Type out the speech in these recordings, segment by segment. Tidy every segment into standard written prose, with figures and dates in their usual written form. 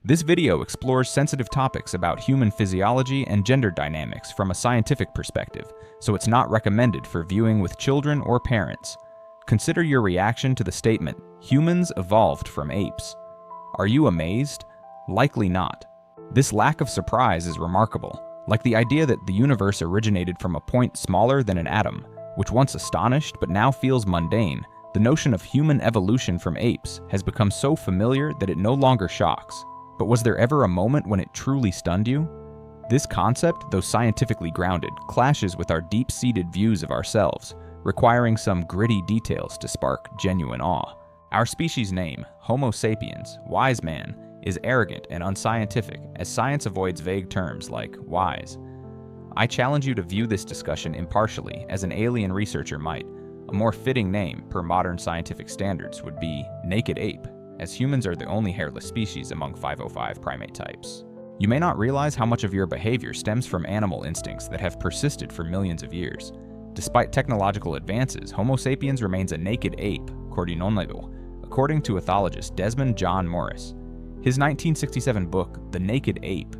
This video explores sensitive topics about human physiology and gender dynamics from a scientific perspective, so it's not recommended for viewing with children or parents. Consider your reaction to the statement, "Humans evolved from apes." Are you amazed? Likely not. This lack of surprise is remarkable, like the idea that the universe originated from a point smaller than an atom, which once astonished but now feels mundane. The notion of human evolution from apes has become so familiar that it no longer shocks. But was there ever a moment when it truly stunned you? This concept, though scientifically grounded, clashes with our deep-seated views of ourselves, requiring some gritty details to spark genuine awe. Our species name, Homo sapiens, wise man, is arrogant and unscientific, as science avoids vague terms like wise. I challenge you to view this discussion impartially, as an alien researcher might. A more fitting name, per modern scientific standards, would be naked ape, as humans are the only hairless species among 505 primate types. You may not realize how much of your behavior stems from animal instincts that have persisted for millions of years. Despite technological advances, Homo sapiens remains a naked ape, according to ethologist Desmond John Morris. His 1967 book, The Naked Ape,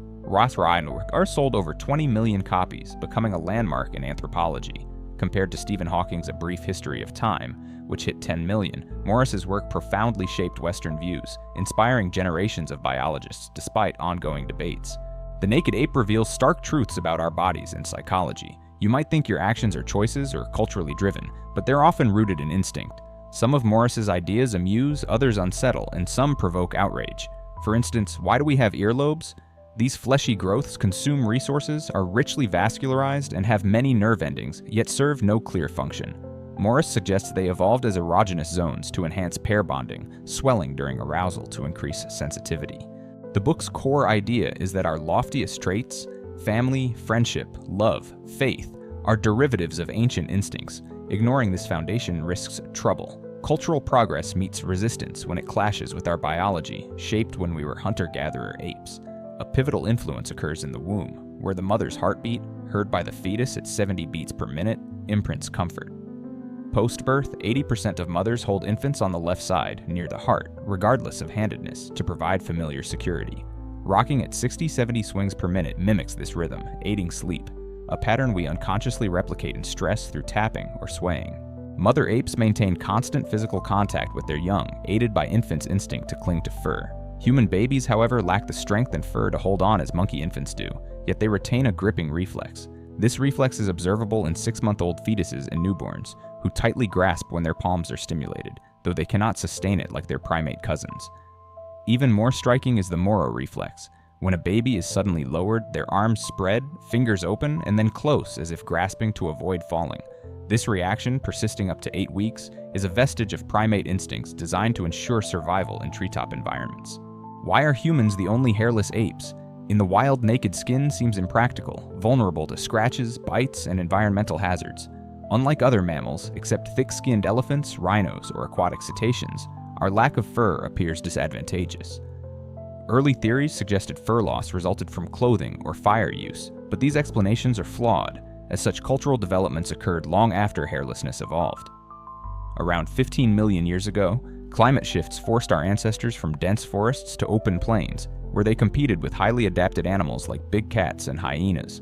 sold over 20 million copies, becoming a landmark in anthropology. Compared to Stephen Hawking's A Brief History of Time, which hit 10 million, Morris's work profoundly shaped Western views, inspiring generations of biologists despite ongoing debates. The Naked Ape reveals stark truths about our bodies and psychology. You might think your actions are choices or culturally driven, but they're often rooted in instinct. Some of Morris's ideas amuse, others unsettle, and some provoke outrage. For instance, why do we have earlobes? These fleshy growths consume resources, are richly vascularized, and have many nerve endings, yet serve no clear function. Morris suggests they evolved as erogenous zones to enhance pair bonding, swelling during arousal to increase sensitivity. The book's core idea is that our loftiest traits, family, friendship, love, faith, are derivatives of ancient instincts. Ignoring this foundation risks trouble. Cultural progress meets resistance when it clashes with our biology, shaped when we were hunter-gatherer apes. A pivotal influence occurs in the womb, where the mother's heartbeat, heard by the fetus at 70 beats per minute, imprints comfort. Post-birth, 80% of mothers hold infants on the left side, near the heart, regardless of handedness, to provide familiar security. Rocking at 60-70 swings per minute mimics this rhythm, aiding sleep, a pattern we unconsciously replicate in stress through tapping or swaying. Mother apes maintain constant physical contact with their young, aided by infants' instinct to cling to fur. Human babies, however, lack the strength and fur to hold on as monkey infants do, yet they retain a gripping reflex. This reflex is observable in 6-month-old fetuses and newborns, who tightly grasp when their palms are stimulated, though they cannot sustain it like their primate cousins. Even more striking is the Moro reflex. When a baby is suddenly lowered, their arms spread, fingers open, and then close as if grasping to avoid falling. This reaction, persisting up to 8 weeks, is a vestige of primate instincts designed to ensure survival in treetop environments. Why are humans the only hairless apes? In the wild, naked skin seems impractical, vulnerable to scratches, bites, and environmental hazards. Unlike other mammals, except thick-skinned elephants, rhinos, or aquatic cetaceans, our lack of fur appears disadvantageous. Early theories suggested fur loss resulted from clothing or fire use, but these explanations are flawed, as such cultural developments occurred long after hairlessness evolved. Around 15 million years ago, climate shifts forced our ancestors from dense forests to open plains, where they competed with highly adapted animals like big cats and hyenas.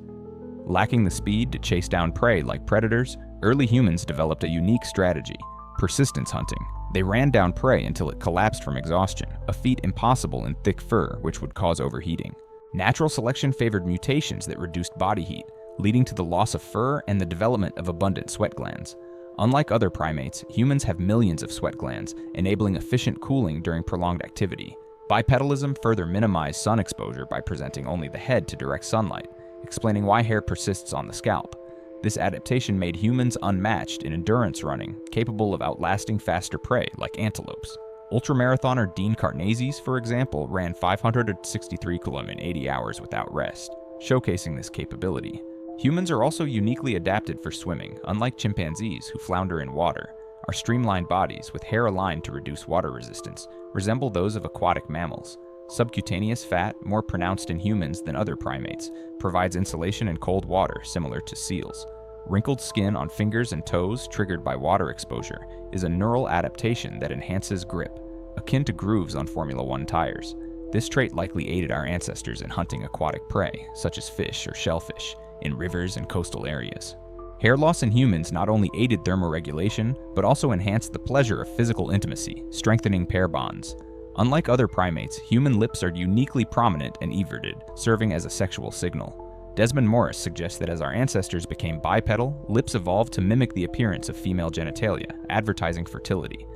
Lacking the speed to chase down prey like predators, early humans developed a unique strategy: persistence hunting. They ran down prey until it collapsed from exhaustion, a feat impossible in thick fur, which would cause overheating. Natural selection favored mutations that reduced body heat, leading to the loss of fur and the development of abundant sweat glands. Unlike other primates, humans have millions of sweat glands, enabling efficient cooling during prolonged activity. Bipedalism further minimized sun exposure by presenting only the head to direct sunlight, explaining why hair persists on the scalp. This adaptation made humans unmatched in endurance running, capable of outlasting faster prey like antelopes. Ultramarathoner Dean Karnazes, for example, ran 563 km in 80 hours without rest, showcasing this capability. Humans are also uniquely adapted for swimming, unlike chimpanzees who flounder in water. Our streamlined bodies, with hair aligned to reduce water resistance, resemble those of aquatic mammals. Subcutaneous fat, more pronounced in humans than other primates, provides insulation in cold water similar to seals. Wrinkled skin on fingers and toes triggered by water exposure is a neural adaptation that enhances grip, akin to grooves on Formula One tires. This trait likely aided our ancestors in hunting aquatic prey, such as fish or shellfish, in rivers and coastal areas. Hair loss in humans not only aided thermoregulation, but also enhanced the pleasure of physical intimacy, strengthening pair bonds. Unlike other primates, human lips are uniquely prominent and everted, serving as a sexual signal. Desmond Morris suggests that as our ancestors became bipedal, lips evolved to mimic the appearance of female genitalia, advertising fertility.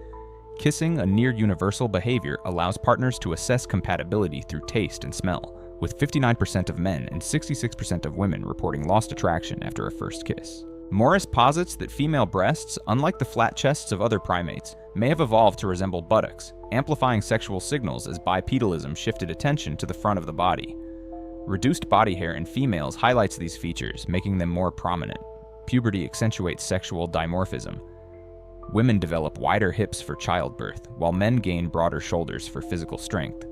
Kissing, a near-universal behavior, allows partners to assess compatibility through taste and smell, with 59% of men and 66% of women reporting lost attraction after a first kiss. Morris posits that female breasts, unlike the flat chests of other primates, may have evolved to resemble buttocks, amplifying sexual signals as bipedalism shifted attention to the front of the body. Reduced body hair in females highlights these features, making them more prominent. Puberty accentuates sexual dimorphism. Women develop wider hips for childbirth, while men gain broader shoulders for physical strength.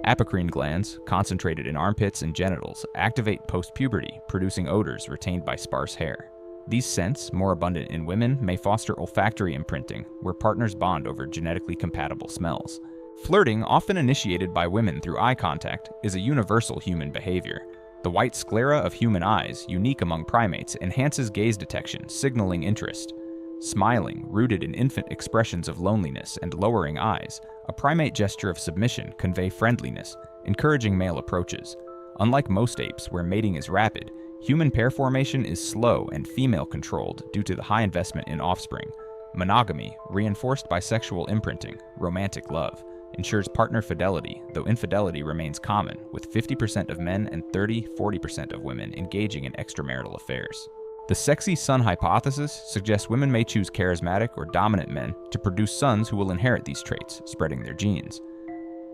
Apocrine glands, concentrated in armpits and genitals, activate post-puberty, producing odors retained by sparse hair. These scents, more abundant in women, may foster olfactory imprinting, where partners bond over genetically compatible smells. Flirting, often initiated by women through eye contact, is a universal human behavior. The white sclera of human eyes, unique among primates, enhances gaze detection, signaling interest. Smiling, rooted in infant expressions of loneliness and lowering eyes, a primate gesture of submission, convey friendliness, encouraging male approaches. Unlike most apes, where mating is rapid, human pair formation is slow and female-controlled due to the high investment in offspring. Monogamy, reinforced by sexual imprinting, romantic love, ensures partner fidelity, though infidelity remains common, with 50% of men and 30–40% of women engaging in extramarital affairs. The sexy son hypothesis suggests women may choose charismatic or dominant men to produce sons who will inherit these traits, spreading their genes.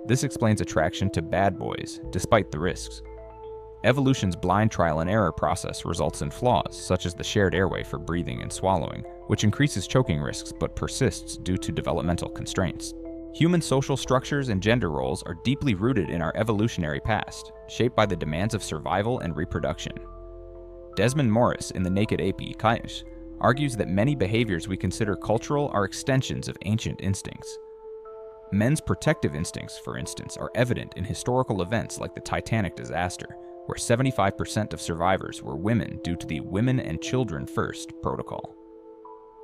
This explains attraction to bad boys, despite the risks. Evolution's blind trial and error process results in flaws, such as the shared airway for breathing and swallowing, which increases choking risks but persists due to developmental constraints. Human social structures and gender roles are deeply rooted in our evolutionary past, shaped by the demands of survival and reproduction. Desmond Morris, in The Naked Ape Caius, argues that many behaviors we consider cultural are extensions of ancient instincts. Men's protective instincts, for instance, are evident in historical events like the Titanic disaster, where 75% of survivors were women due to the women and children first protocol.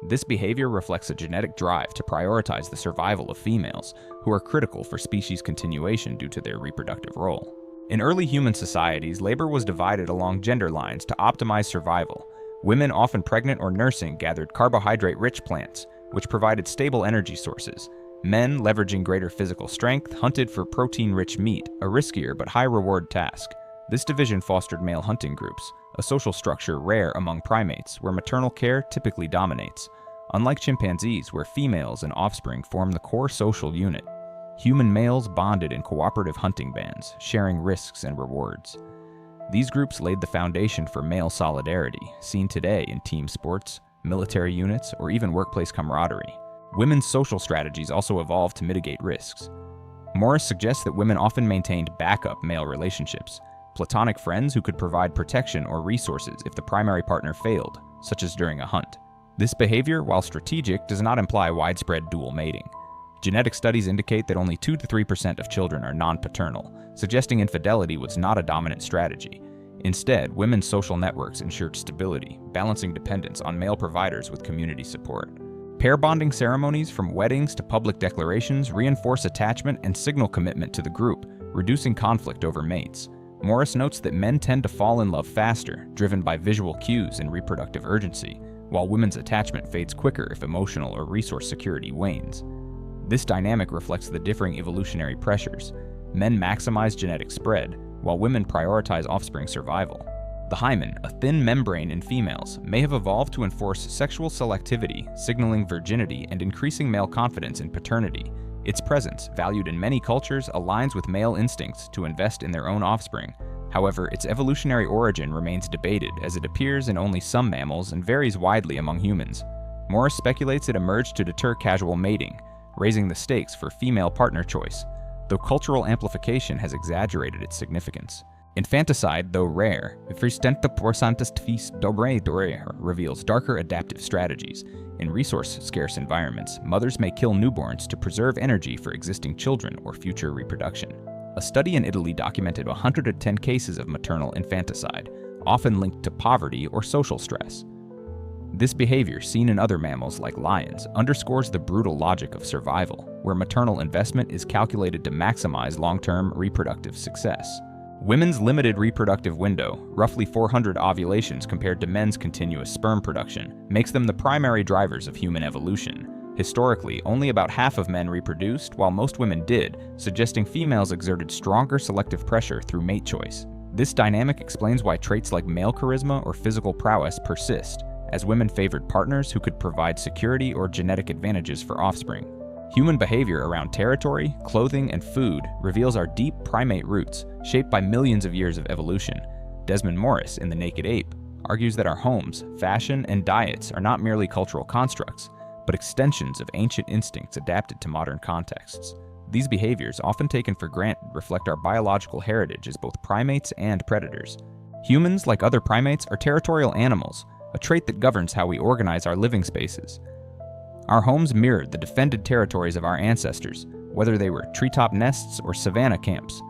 This behavior reflects a genetic drive to prioritize the survival of females, who are critical for species continuation due to their reproductive role. In early human societies, labor was divided along gender lines to optimize survival. Women, often pregnant or nursing, gathered carbohydrate-rich plants, which provided stable energy sources. Men, leveraging greater physical strength, hunted for protein-rich meat, a riskier but high-reward task. This division fostered male hunting groups, a social structure rare among primates, where maternal care typically dominates. Unlike chimpanzees, where females and offspring form the core social unit, human males bonded in cooperative hunting bands, sharing risks and rewards. These groups laid the foundation for male solidarity, seen today in team sports, military units, or even workplace camaraderie. Women's social strategies also evolved to mitigate risks. Morris suggests that women often maintained backup male relationships, platonic friends who could provide protection or resources if the primary partner failed, such as during a hunt. This behavior, while strategic, does not imply widespread dual mating. Genetic studies indicate that only 2–3% of children are non-paternal, suggesting infidelity was not a dominant strategy. Instead, women's social networks ensured stability, balancing dependence on male providers with community support. Pair bonding ceremonies, from weddings to public declarations, reinforce attachment and signal commitment to the group, reducing conflict over mates. Morris notes that men tend to fall in love faster, driven by visual cues and reproductive urgency, while women's attachment fades quicker if emotional or resource security wanes. This dynamic reflects the differing evolutionary pressures. Men maximize genetic spread, while women prioritize offspring survival. The hymen, a thin membrane in females, may have evolved to enforce sexual selectivity, signaling virginity and increasing male confidence in paternity. Its presence, valued in many cultures, aligns with male instincts to invest in their own offspring. However, its evolutionary origin remains debated, as it appears in only some mammals and varies widely among humans. Morris speculates it emerged to deter casual mating, raising the stakes for female partner choice, though cultural amplification has exaggerated its significance. Infanticide, though rare, reveals darker adaptive strategies. In resource-scarce environments, mothers may kill newborns to preserve energy for existing children or future reproduction. A study in Italy documented 110 cases of maternal infanticide, often linked to poverty or social stress. This behavior, seen in other mammals like lions, underscores the brutal logic of survival, where maternal investment is calculated to maximize long-term reproductive success. Women's limited reproductive window, roughly 400 ovulations compared to men's continuous sperm production, makes them the primary drivers of human evolution. Historically, only about half of men reproduced, while most women did, suggesting females exerted stronger selective pressure through mate choice. This dynamic explains why traits like male charisma or physical prowess persist, as women favored partners who could provide security or genetic advantages for offspring. Human behavior around territory, clothing, and food reveals our deep primate roots, shaped by millions of years of evolution. Desmond Morris, in The Naked Ape, argues that our homes, fashion, and diets are not merely cultural constructs, but extensions of ancient instincts adapted to modern contexts. These behaviors, often taken for granted, reflect our biological heritage as both primates and predators. Humans, like other primates, are territorial animals, a trait that governs how we organize our living spaces. Our homes mirrored the defended territories of our ancestors, whether they were treetop nests or savanna camps.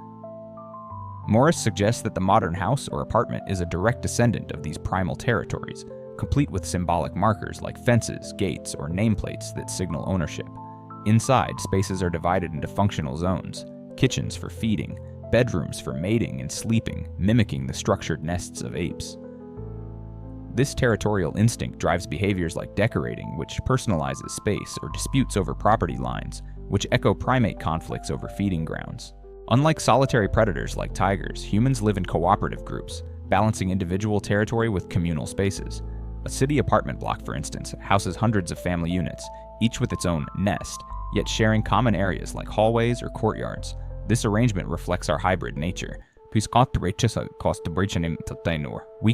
Morris suggests that the modern house or apartment is a direct descendant of these primal territories, complete with symbolic markers like fences, gates, or nameplates that signal ownership. Inside, spaces are divided into functional zones: kitchens for feeding, bedrooms for mating and sleeping, mimicking the structured nests of apes. This territorial instinct drives behaviors like decorating, which personalizes space, or disputes over property lines, which echo primate conflicts over feeding grounds. Unlike solitary predators like tigers, humans live in cooperative groups, balancing individual territory with communal spaces. A city apartment block, for instance, houses hundreds of family units, each with its own nest, yet sharing common areas like hallways or courtyards. This arrangement reflects our hybrid nature. We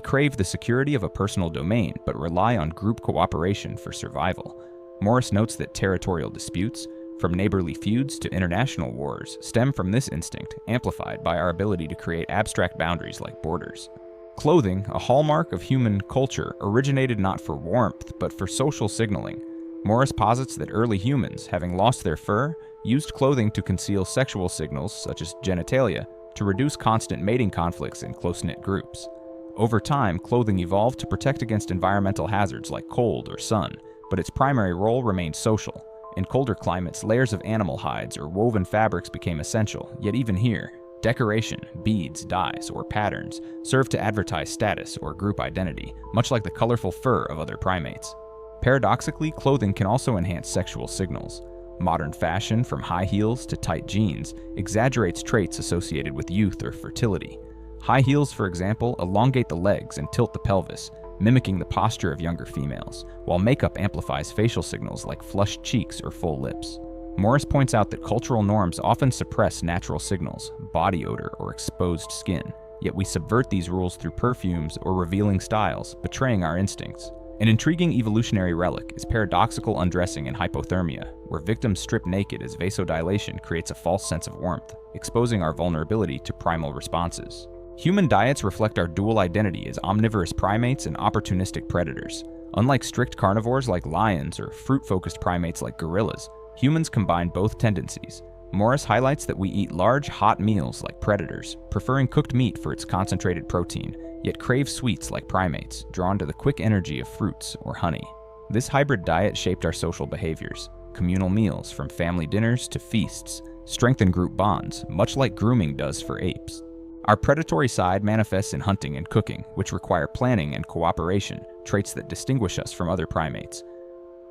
crave the security of a personal domain, but rely on group cooperation for survival. Morris notes that territorial disputes, from neighborly feuds to international wars, stem from this instinct, amplified by our ability to create abstract boundaries like borders. Clothing, a hallmark of human culture, originated not for warmth, but for social signaling. Morris posits that early humans, having lost their fur, used clothing to conceal sexual signals, such as genitalia, to reduce constant mating conflicts in close-knit groups. Over time, clothing evolved to protect against environmental hazards like cold or sun, but its primary role remained social. In colder climates, layers of animal hides or woven fabrics became essential, yet even here, decoration, beads, dyes, or patterns serve to advertise status or group identity, much like the colorful fur of other primates. Paradoxically, clothing can also enhance sexual signals. Modern fashion, from high heels to tight jeans, exaggerates traits associated with youth or fertility. High heels, for example, elongate the legs and tilt the pelvis, mimicking the posture of younger females, while makeup amplifies facial signals like flushed cheeks or full lips. Morris points out that cultural norms often suppress natural signals, body odor, or exposed skin, yet we subvert these rules through perfumes or revealing styles, betraying our instincts. An intriguing evolutionary relic is paradoxical undressing in hypothermia, where victims strip naked as vasodilation creates a false sense of warmth, exposing our vulnerability to primal responses. Human diets reflect our dual identity as omnivorous primates and opportunistic predators. Unlike strict carnivores like lions or fruit-focused primates like gorillas, humans combine both tendencies. Morris highlights that we eat large, hot meals like predators, preferring cooked meat for its concentrated protein, yet crave sweets like primates, drawn to the quick energy of fruits or honey. This hybrid diet shaped our social behaviors. Communal meals, from family dinners to feasts, strengthen group bonds, much like grooming does for apes. Our predatory side manifests in hunting and cooking, which require planning and cooperation, traits that distinguish us from other primates.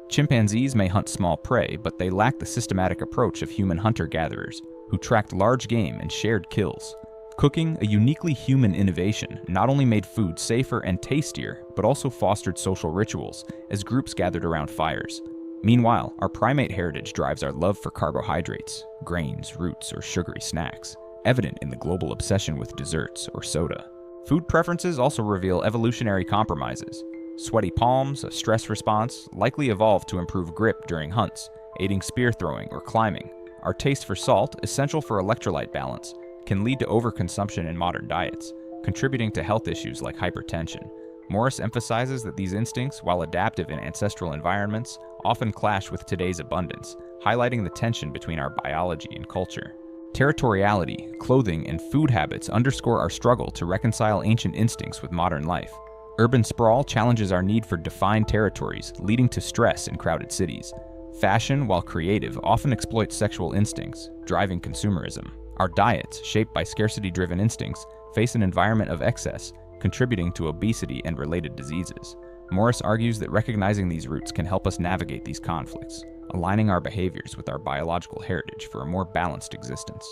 Chimpanzees may hunt small prey, but they lack the systematic approach of human hunter-gatherers, who tracked large game and shared kills. Cooking, a uniquely human innovation, not only made food safer and tastier, but also fostered social rituals as groups gathered around fires. Meanwhile, our primate heritage drives our love for carbohydrates, grains, roots, or sugary snacks, evident in the global obsession with desserts or soda. Food preferences also reveal evolutionary compromises. Sweaty palms, a stress response, likely evolved to improve grip during hunts, aiding spear throwing or climbing. Our taste for salt, essential for electrolyte balance, can lead to overconsumption in modern diets, contributing to health issues like hypertension. Morris emphasizes that these instincts, while adaptive in ancestral environments, often clash with today's abundance, highlighting the tension between our biology and culture. Territoriality, clothing, and food habits underscore our struggle to reconcile ancient instincts with modern life. Urban sprawl challenges our need for defined territories, leading to stress in crowded cities. Fashion, while creative, often exploits sexual instincts, driving consumerism. Our diets, shaped by scarcity-driven instincts, face an environment of excess, contributing to obesity and related diseases. Morris argues that recognizing these roots can help us navigate these conflicts, aligning our behaviors with our biological heritage for a more balanced existence.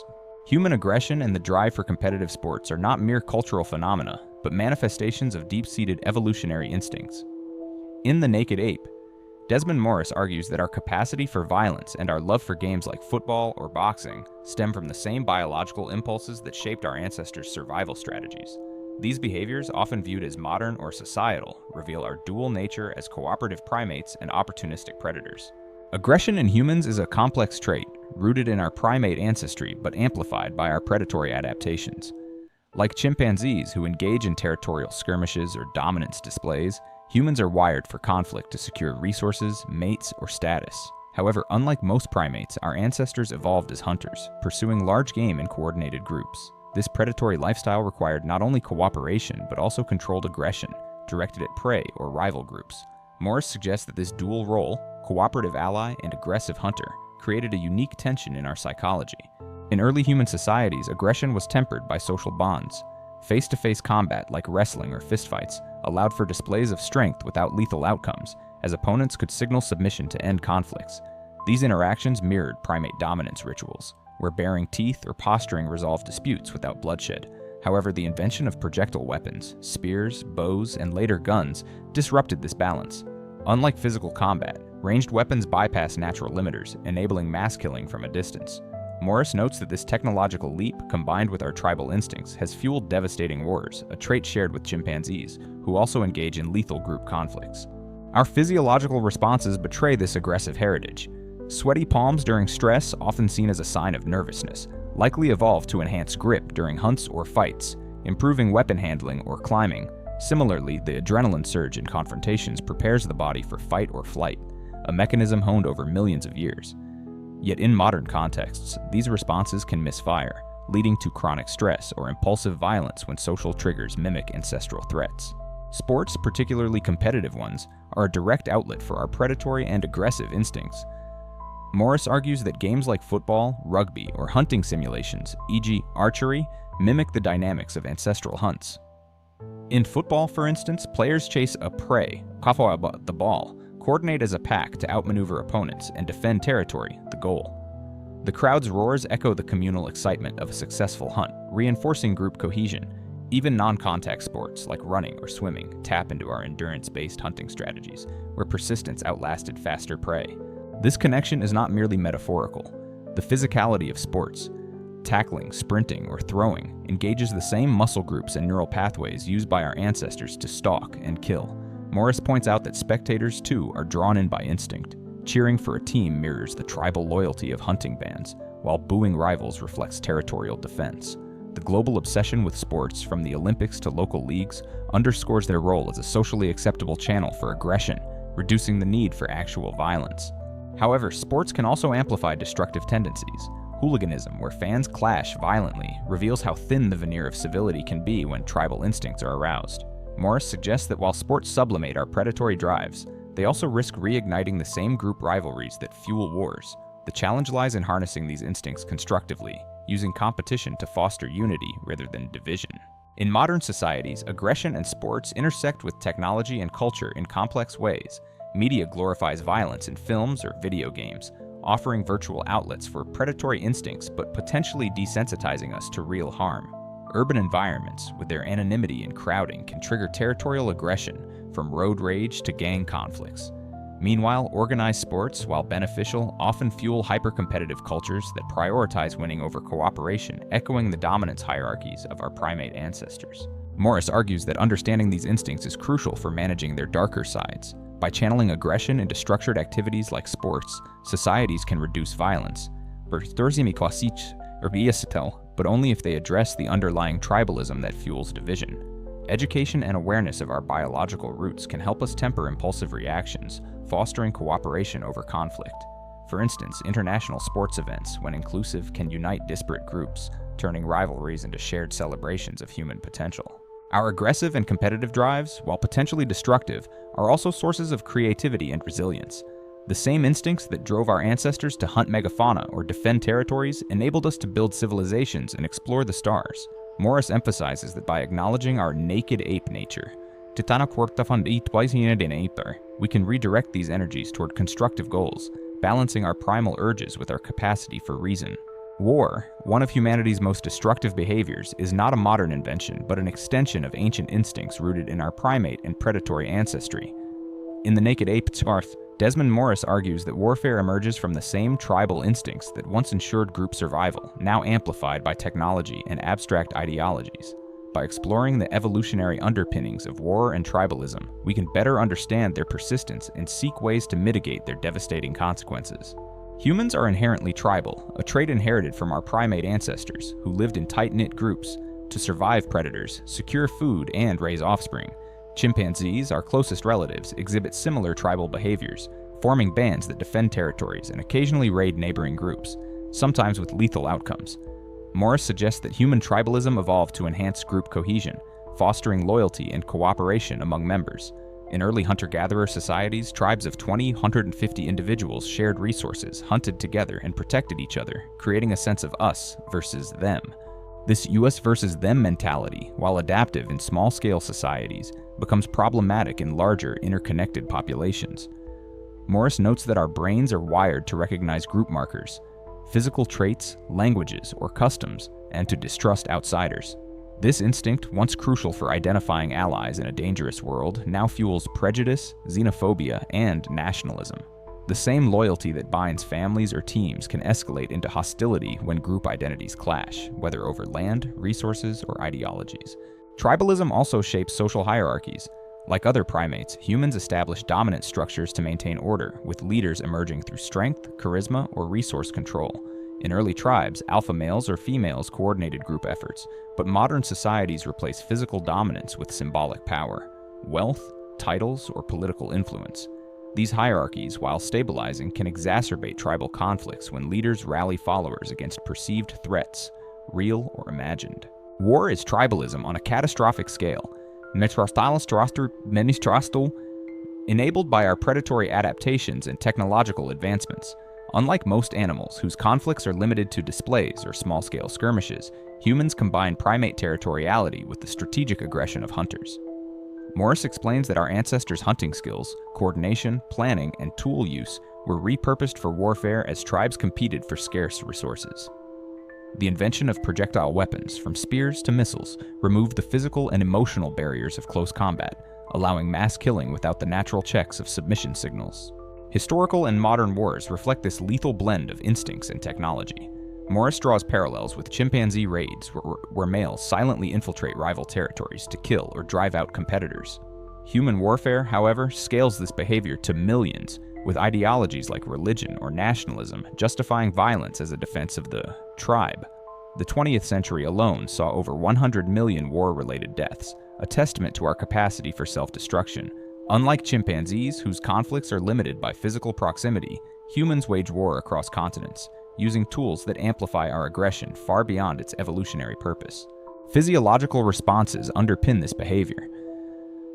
Human aggression and the drive for competitive sports are not mere cultural phenomena, but manifestations of deep-seated evolutionary instincts. In The Naked Ape, Desmond Morris argues that our capacity for violence and our love for games like football or boxing stem from the same biological impulses that shaped our ancestors' survival strategies. These behaviors, often viewed as modern or societal, reveal our dual nature as cooperative primates and opportunistic predators. Aggression in humans is a complex trait, rooted in our primate ancestry but amplified by our predatory adaptations. Like chimpanzees who engage in territorial skirmishes or dominance displays, humans are wired for conflict to secure resources, mates, or status. However, unlike most primates, our ancestors evolved as hunters, pursuing large game in coordinated groups. This predatory lifestyle required not only cooperation, but also controlled aggression, directed at prey or rival groups. Morris suggests that this dual role, cooperative ally and aggressive hunter, created a unique tension in our psychology. In early human societies, aggression was tempered by social bonds. Face-to-face combat, like wrestling or fistfights, allowed for displays of strength without lethal outcomes, as opponents could signal submission to end conflicts. These interactions mirrored primate dominance rituals, where baring teeth or posturing resolved disputes without bloodshed. However, the invention of projectile weapons, spears, bows, and later guns, disrupted this balance. Unlike physical combat, ranged weapons bypass natural limiters, enabling mass killing from a distance. Morris notes that this technological leap, combined with our tribal instincts, has fueled devastating wars, a trait shared with chimpanzees, who also engage in lethal group conflicts. Our physiological responses betray this aggressive heritage. Sweaty palms during stress, often seen as a sign of nervousness, likely evolved to enhance grip during hunts or fights, improving weapon handling or climbing. Similarly, the adrenaline surge in confrontations prepares the body for fight or flight, a mechanism honed over millions of years. Yet in modern contexts, these responses can misfire, leading to chronic stress or impulsive violence when social triggers mimic ancestral threats. Sports, particularly competitive ones, are a direct outlet for our predatory and aggressive instincts. Morris argues that games like football, rugby, or hunting simulations, e.g. archery, mimic the dynamics of ancestral hunts. In football, for instance, players chase a prey, the ball, coordinate as a pack to outmaneuver opponents, and defend territory, the goal. The crowd's roars echo the communal excitement of a successful hunt, reinforcing group cohesion. Even non-contact sports, like running or swimming, tap into our endurance-based hunting strategies, where persistence outlasted faster prey. This connection is not merely metaphorical. The physicality of sports, tackling, sprinting, or throwing, engages the same muscle groups and neural pathways used by our ancestors to stalk and kill. Morris points out that spectators, too, are drawn in by instinct. Cheering for a team mirrors the tribal loyalty of hunting bands, while booing rivals reflects territorial defense. The global obsession with sports, from the Olympics to local leagues, underscores their role as a socially acceptable channel for aggression, reducing the need for actual violence. However, sports can also amplify destructive tendencies. Hooliganism, where fans clash violently, reveals how thin the veneer of civility can be when tribal instincts are aroused. Morris suggests that while sports sublimate our predatory drives, they also risk reigniting the same group rivalries that fuel wars. The challenge lies in harnessing these instincts constructively, using competition to foster unity rather than division. In modern societies, aggression and sports intersect with technology and culture in complex ways. Media glorifies violence in films or video games, offering virtual outlets for predatory instincts but potentially desensitizing us to real harm. Urban environments, with their anonymity and crowding, can trigger territorial aggression, from road rage to gang conflicts. Meanwhile, organized sports, while beneficial, often fuel hyper-competitive cultures that prioritize winning over cooperation, echoing the dominance hierarchies of our primate ancestors. Morris argues that understanding these instincts is crucial for managing their darker sides. By channeling aggression into structured activities like sports, societies can reduce violence, but only if they address the underlying tribalism that fuels division. Education and awareness of our biological roots can help us temper impulsive reactions, fostering cooperation over conflict. For instance, international sports events, when inclusive, can unite disparate groups, turning rivalries into shared celebrations of human potential. Our aggressive and competitive drives, while potentially destructive, are also sources of creativity and resilience. The same instincts that drove our ancestors to hunt megafauna or defend territories enabled us to build civilizations and explore the stars. Morris emphasizes that by acknowledging our naked ape nature, we can redirect these energies toward constructive goals, balancing our primal urges with our capacity for reason. War, one of humanity's most destructive behaviors, is not a modern invention, but an extension of ancient instincts rooted in our primate and predatory ancestry. In The Naked Ape, Desmond Morris argues that warfare emerges from the same tribal instincts that once ensured group survival, now amplified by technology and abstract ideologies. By exploring the evolutionary underpinnings of war and tribalism, we can better understand their persistence and seek ways to mitigate their devastating consequences. Humans are inherently tribal, a trait inherited from our primate ancestors, who lived in tight-knit groups to survive predators, secure food, and raise offspring. Chimpanzees, our closest relatives, exhibit similar tribal behaviors, forming bands that defend territories and occasionally raid neighboring groups, sometimes with lethal outcomes. Morris suggests that human tribalism evolved to enhance group cohesion, fostering loyalty and cooperation among members. In early hunter-gatherer societies, tribes of 150 individuals shared resources, hunted together, and protected each other, creating a sense of us versus them. This us versus them mentality, while adaptive in small-scale societies, becomes problematic in larger, interconnected populations. Morris notes that our brains are wired to recognize group markers, physical traits, languages, or customs, and to distrust outsiders. This instinct, once crucial for identifying allies in a dangerous world, now fuels prejudice, xenophobia, and nationalism. The same loyalty that binds families or teams can escalate into hostility when group identities clash, whether over land, resources, or ideologies. Tribalism also shapes social hierarchies. Like other primates, humans establish dominant structures to maintain order, with leaders emerging through strength, charisma, or resource control. In early tribes, alpha males or females coordinated group efforts, but modern societies replace physical dominance with symbolic power, wealth, titles, or political influence. These hierarchies, while stabilizing, can exacerbate tribal conflicts when leaders rally followers against perceived threats, real or imagined. War is tribalism on a catastrophic scale. Enabled by our predatory adaptations and technological advancements. Unlike most animals, whose conflicts are limited to displays or small-scale skirmishes, humans combine primate territoriality with the strategic aggression of hunters. Morris explains that our ancestors' hunting skills, coordination, planning, and tool use were repurposed for warfare as tribes competed for scarce resources. The invention of projectile weapons, from spears to missiles, removed the physical and emotional barriers of close combat, allowing mass killing without the natural checks of submission signals. Historical and modern wars reflect this lethal blend of instincts and technology. Morris draws parallels with chimpanzee raids, where males silently infiltrate rival territories to kill or drive out competitors. Human warfare, however, scales this behavior to millions, with ideologies like religion or nationalism justifying violence as a defense of the tribe. The 20th century alone saw over 100 million war-related deaths, a testament to our capacity for self-destruction. Unlike chimpanzees, whose conflicts are limited by physical proximity, humans wage war across continents, using tools that amplify our aggression far beyond its evolutionary purpose. Physiological responses underpin this behavior.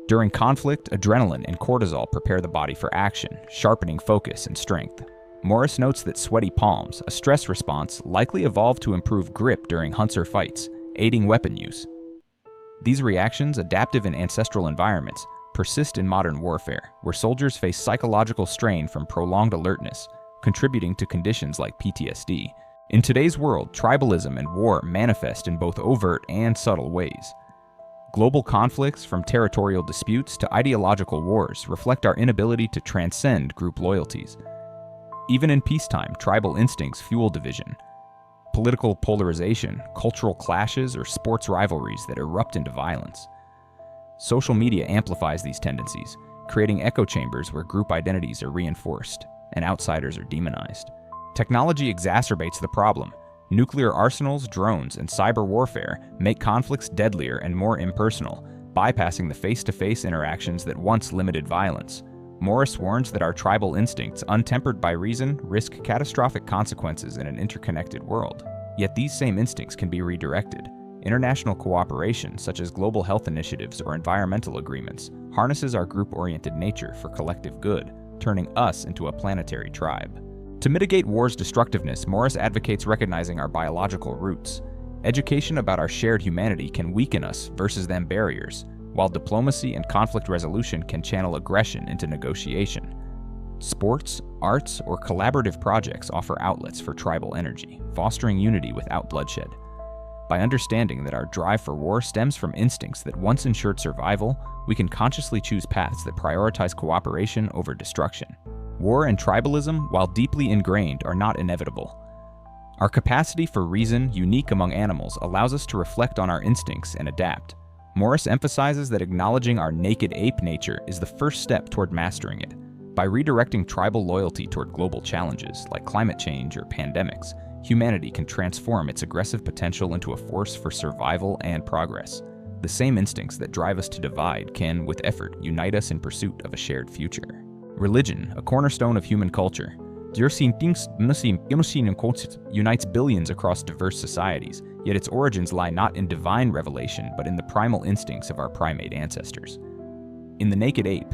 During conflict, adrenaline and cortisol prepare the body for action, sharpening focus and strength. Morris notes that sweaty palms, a stress response, likely evolved to improve grip during hunts or fights, aiding weapon use. These reactions, adaptive in ancestral environments, persist in modern warfare, where soldiers face psychological strain from prolonged alertness, contributing to conditions like PTSD. In today's world, tribalism and war manifest in both overt and subtle ways. Global conflicts, from territorial disputes to ideological wars, reflect our inability to transcend group loyalties. Even in peacetime, tribal instincts fuel division. Political polarization, cultural clashes, or sports rivalries that erupt into violence. Social media amplifies these tendencies, creating echo chambers where group identities are reinforced and outsiders are demonized. Technology exacerbates the problem. Nuclear arsenals, drones, and cyber warfare make conflicts deadlier and more impersonal, bypassing the face-to-face interactions that once limited violence. Morris warns that our tribal instincts, untempered by reason, risk catastrophic consequences in an interconnected world. Yet these same instincts can be redirected. International cooperation, such as global health initiatives or environmental agreements, harnesses our group-oriented nature for collective good, turning us into a planetary tribe. To mitigate war's destructiveness, Morris advocates recognizing our biological roots. Education about our shared humanity can weaken us versus them barriers, while diplomacy and conflict resolution can channel aggression into negotiation. Sports, arts, or collaborative projects offer outlets for tribal energy, fostering unity without bloodshed. By understanding that our drive for war stems from instincts that once ensured survival, we can consciously choose paths that prioritize cooperation over destruction. War and tribalism, while deeply ingrained, are not inevitable. Our capacity for reason, unique among animals, allows us to reflect on our instincts and adapt. Morris emphasizes that acknowledging our naked ape nature is the first step toward mastering it. By redirecting tribal loyalty toward global challenges like climate change or pandemics, humanity can transform its aggressive potential into a force for survival and progress. The same instincts that drive us to divide can, with effort, unite us in pursuit of a shared future. Religion, a cornerstone of human culture, unites billions across diverse societies, yet its origins lie not in divine revelation but in the primal instincts of our primate ancestors. In The Naked Ape,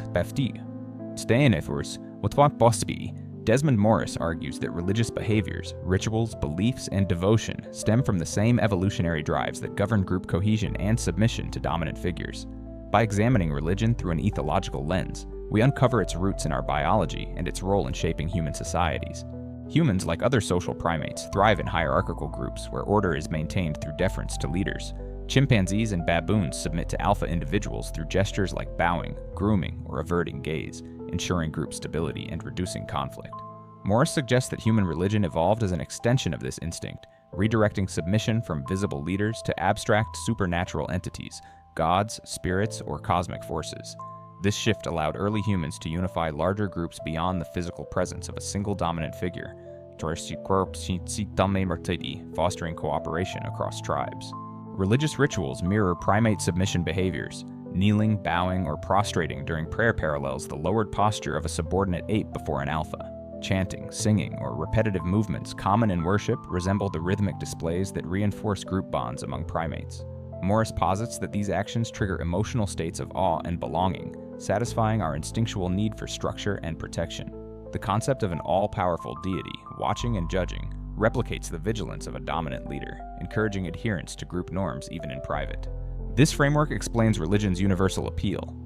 Desmond Morris argues that religious behaviors, rituals, beliefs, and devotion stem from the same evolutionary drives that govern group cohesion and submission to dominant figures. By examining religion through an ethological lens, we uncover its roots in our biology and its role in shaping human societies. Humans, like other social primates, thrive in hierarchical groups where order is maintained through deference to leaders. Chimpanzees and baboons submit to alpha individuals through gestures like bowing, grooming, or averting gaze, ensuring group stability and reducing conflict. Morris suggests that human religion evolved as an extension of this instinct, redirecting submission from visible leaders to abstract supernatural entities, gods, spirits, or cosmic forces. This shift allowed early humans to unify larger groups beyond the physical presence of a single dominant figure, fostering cooperation across tribes. Religious rituals mirror primate submission behaviors. Kneeling, bowing, or prostrating during prayer parallels the lowered posture of a subordinate ape before an alpha. Chanting, singing, or repetitive movements common in worship resemble the rhythmic displays that reinforce group bonds among primates. Morris posits that these actions trigger emotional states of awe and belonging, satisfying our instinctual need for structure and protection. The concept of an all-powerful deity, watching and judging, replicates the vigilance of a dominant leader, encouraging adherence to group norms even in private. This framework explains religion's universal appeal.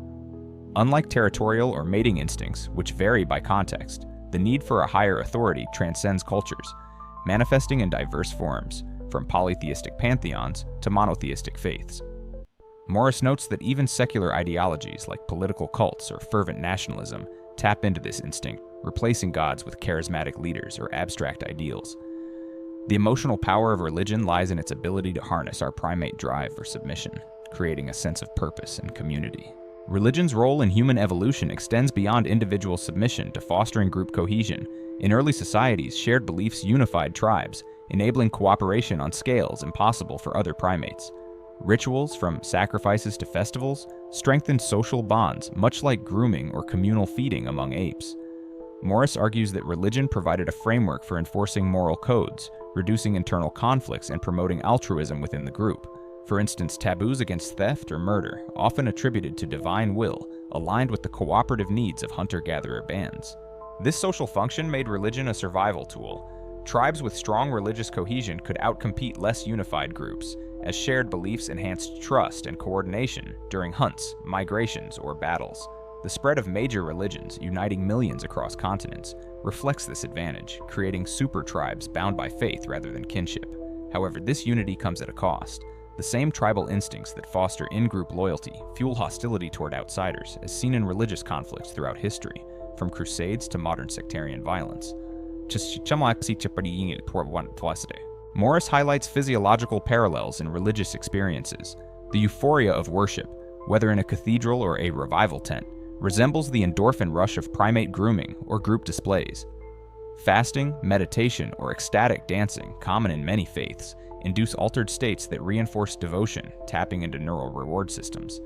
Unlike territorial or mating instincts, which vary by context, the need for a higher authority transcends cultures, manifesting in diverse forms, from polytheistic pantheons to monotheistic faiths. Morris notes that even secular ideologies like political cults or fervent nationalism tap into this instinct, replacing gods with charismatic leaders or abstract ideals. The emotional power of religion lies in its ability to harness our primate drive for submission, creating a sense of purpose and community. Religion's role in human evolution extends beyond individual submission to fostering group cohesion. In early societies, shared beliefs unified tribes, enabling cooperation on scales impossible for other primates. Rituals, from sacrifices to festivals, strengthened social bonds, much like grooming or communal feeding among apes. Morris argues that religion provided a framework for enforcing moral codes, reducing internal conflicts, and promoting altruism within the group. For instance, taboos against theft or murder, often attributed to divine will, aligned with the cooperative needs of hunter-gatherer bands. This social function made religion a survival tool. Tribes with strong religious cohesion could outcompete less unified groups, as shared beliefs enhanced trust and coordination during hunts, migrations, or battles. The spread of major religions, uniting millions across continents, reflects this advantage, creating super tribes bound by faith rather than kinship. However, this unity comes at a cost. The same tribal instincts that foster in-group loyalty fuel hostility toward outsiders, as seen in religious conflicts throughout history, from crusades to modern sectarian violence. Morris highlights physiological parallels in religious experiences. The euphoria of worship, whether in a cathedral or a revival tent, resembles the endorphin rush of primate grooming or group displays. Fasting, meditation, or ecstatic dancing, common in many faiths, induce altered states that reinforce devotion, tapping into neural reward systems.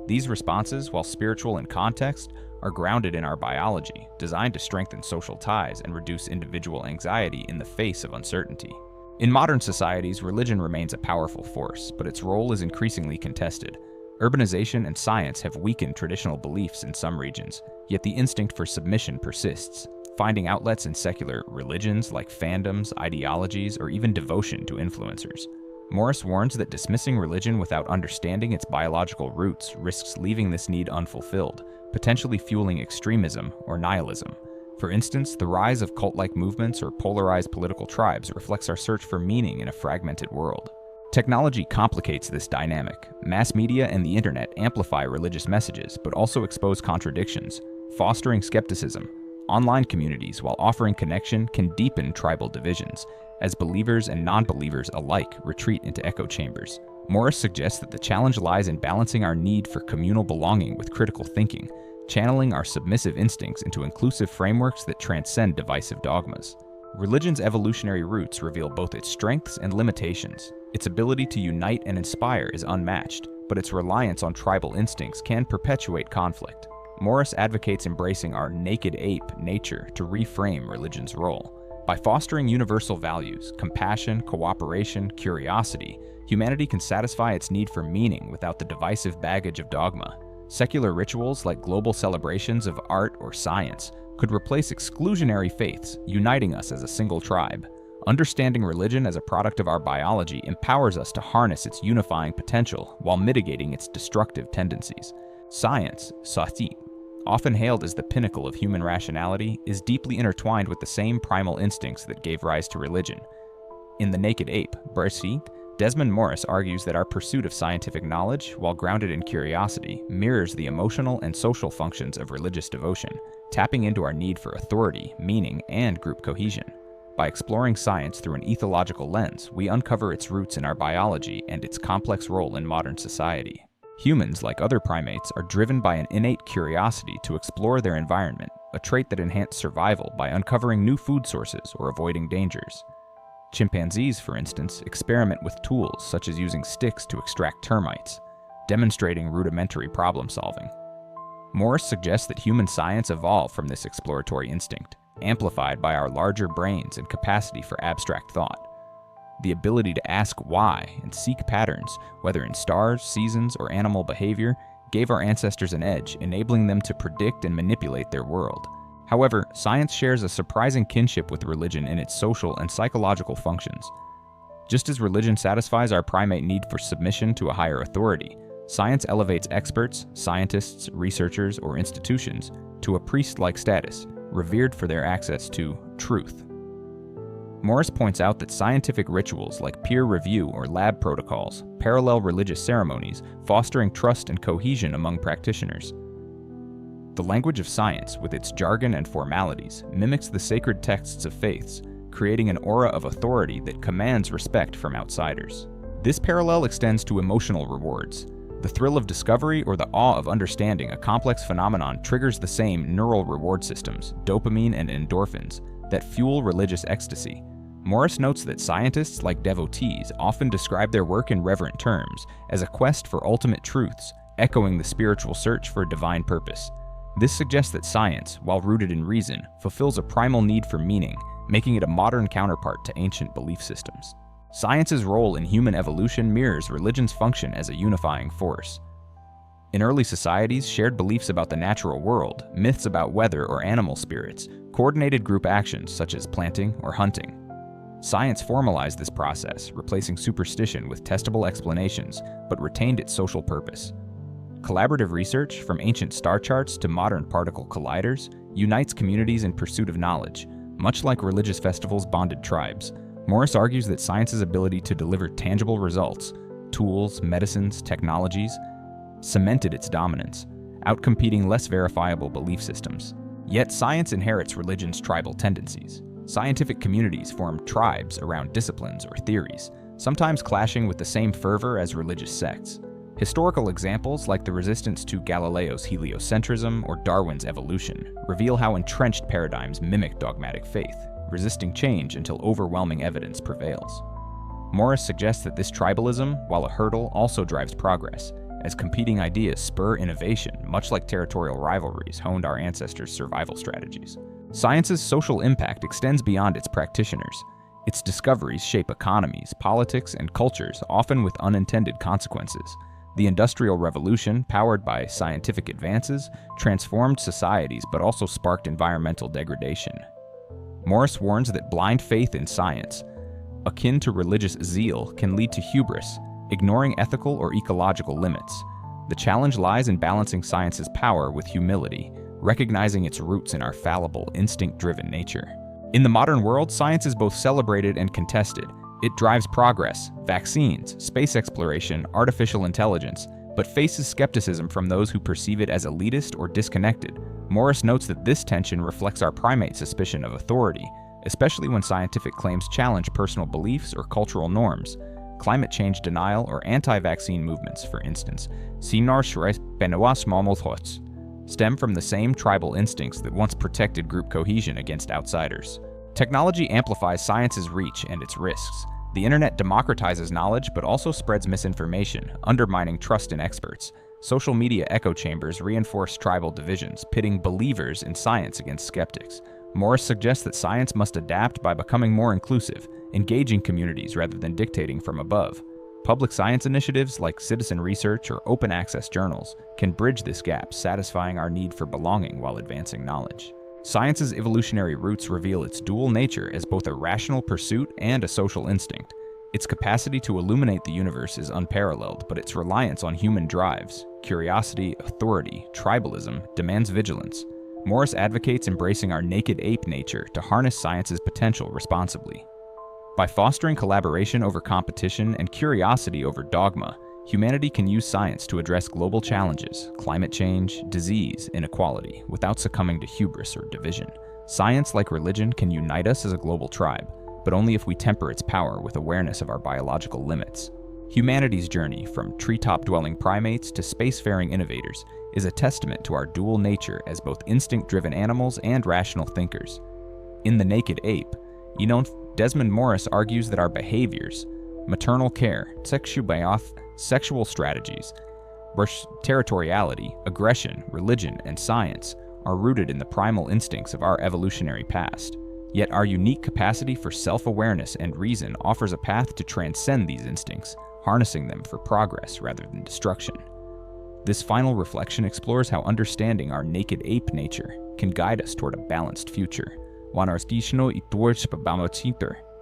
These responses, while spiritual in context, are grounded in our biology, designed to strengthen social ties and reduce individual anxiety in the face of uncertainty. In modern societies, religion remains a powerful force, but its role is increasingly contested. Urbanization and science have weakened traditional beliefs in some regions, yet the instinct for submission persists, finding outlets in secular religions like fandoms, ideologies, or even devotion to influencers. Morris warns that dismissing religion without understanding its biological roots risks leaving this need unfulfilled, potentially fueling extremism or nihilism. For instance, the rise of cult-like movements or polarized political tribes reflects our search for meaning in a fragmented world. Technology complicates this dynamic. Mass media and the internet amplify religious messages, but also expose contradictions, fostering skepticism. Online communities, while offering connection, can deepen tribal divisions, as believers and non-believers alike retreat into echo chambers. Morris suggests that the challenge lies in balancing our need for communal belonging with critical thinking, channeling our submissive instincts into inclusive frameworks that transcend divisive dogmas. Religion's evolutionary roots reveal both its strengths and limitations. Its ability to unite and inspire is unmatched, but its reliance on tribal instincts can perpetuate conflict. Morris advocates embracing our naked ape nature to reframe religion's role. By fostering universal values, compassion, cooperation, curiosity, humanity can satisfy its need for meaning without the divisive baggage of dogma. Secular rituals like global celebrations of art or science could replace exclusionary faiths, uniting us as a single tribe. Understanding religion as a product of our biology empowers us to harness its unifying potential while mitigating its destructive tendencies. Science, sati, often hailed as the pinnacle of human rationality, is deeply intertwined with the same primal instincts that gave rise to religion. In The Naked Ape, Bersi, Desmond Morris argues that our pursuit of scientific knowledge, while grounded in curiosity, mirrors the emotional and social functions of religious devotion, tapping into our need for authority, meaning, and group cohesion. By exploring science through an ethological lens, we uncover its roots in our biology and its complex role in modern society. Humans, like other primates, are driven by an innate curiosity to explore their environment, a trait that enhances survival by uncovering new food sources or avoiding dangers. Chimpanzees, for instance, experiment with tools such as using sticks to extract termites, demonstrating rudimentary problem solving. Morris suggests that human science evolved from this exploratory instinct, amplified by our larger brains and capacity for abstract thought. The ability to ask why and seek patterns, whether in stars, seasons, or animal behavior, gave our ancestors an edge, enabling them to predict and manipulate their world. However, science shares a surprising kinship with religion in its social and psychological functions. Just as religion satisfies our primate need for submission to a higher authority, science elevates experts, scientists, researchers, or institutions to a priest-like status, revered for their access to truth. Morris points out that scientific rituals like peer review or lab protocols parallel religious ceremonies, fostering trust and cohesion among practitioners. The language of science, with its jargon and formalities, mimics the sacred texts of faiths, creating an aura of authority that commands respect from outsiders. This parallel extends to emotional rewards. The thrill of discovery or the awe of understanding a complex phenomenon triggers the same neural reward systems, dopamine and endorphins, that fuel religious ecstasy. Morris notes that scientists, like devotees, often describe their work in reverent terms, as a quest for ultimate truths, echoing the spiritual search for a divine purpose. This suggests that science, while rooted in reason, fulfills a primal need for meaning, making it a modern counterpart to ancient belief systems. Science's role in human evolution mirrors religion's function as a unifying force. In early societies, shared beliefs about the natural world, myths about weather or animal spirits, coordinated group actions such as planting or hunting. Science formalized this process, replacing superstition with testable explanations, but retained its social purpose. Collaborative research, from ancient star charts to modern particle colliders, unites communities in pursuit of knowledge, much like religious festivals bonded tribes. Morris argues that science's ability to deliver tangible results, tools, medicines, technologies, cemented its dominance, outcompeting less verifiable belief systems. Yet science inherits religion's tribal tendencies. Scientific communities form tribes around disciplines or theories, sometimes clashing with the same fervor as religious sects. Historical examples like the resistance to Galileo's heliocentrism or Darwin's evolution reveal how entrenched paradigms mimic dogmatic faith, resisting change until overwhelming evidence prevails. Morris suggests that this tribalism, while a hurdle, also drives progress, as competing ideas spur innovation, much like territorial rivalries honed our ancestors' survival strategies. Science's social impact extends beyond its practitioners. Its discoveries shape economies, politics, and cultures, often with unintended consequences. The Industrial Revolution, powered by scientific advances, transformed societies but also sparked environmental degradation. Morris warns that blind faith in science, akin to religious zeal, can lead to hubris, ignoring ethical or ecological limits. The challenge lies in balancing science's power with humility, recognizing its roots in our fallible, instinct-driven nature. In the modern world, science is both celebrated and contested. It drives progress, vaccines, space exploration, artificial intelligence, but faces skepticism from those who perceive it as elitist or disconnected. Morris notes that this tension reflects our primate suspicion of authority, especially when scientific claims challenge personal beliefs or cultural norms. Climate change denial or anti-vaccine movements, for instance, stem from the same tribal instincts that once protected group cohesion against outsiders. Technology amplifies science's reach and its risks. The internet democratizes knowledge but also spreads misinformation, undermining trust in experts. Social media echo chambers reinforce tribal divisions, pitting believers in science against skeptics. Morris suggests that science must adapt by becoming more inclusive, engaging communities rather than dictating from above. Public science initiatives like citizen research or open access journals can bridge this gap, satisfying our need for belonging while advancing knowledge. Science's evolutionary roots reveal its dual nature as both a rational pursuit and a social instinct. Its capacity to illuminate the universe is unparalleled, but its reliance on human drives, curiosity, authority, tribalism, demands vigilance. Morris advocates embracing our naked ape nature to harness science's potential responsibly. By fostering collaboration over competition and curiosity over dogma, humanity can use science to address global challenges, climate change, disease, inequality, without succumbing to hubris or division. Science, like religion, can unite us as a global tribe, but only if we temper its power with awareness of our biological limits. Humanity's journey from treetop-dwelling primates to spacefaring innovators is a testament to our dual nature as both instinct-driven animals and rational thinkers. In The Naked Ape, Desmond Morris argues that our behaviors, maternal care, sexual strategies, territoriality, aggression, religion, and science are rooted in the primal instincts of our evolutionary past. Yet our unique capacity for self-awareness and reason offers a path to transcend these instincts, harnessing them for progress rather than destruction. This final reflection explores how understanding our naked ape nature can guide us toward a balanced future,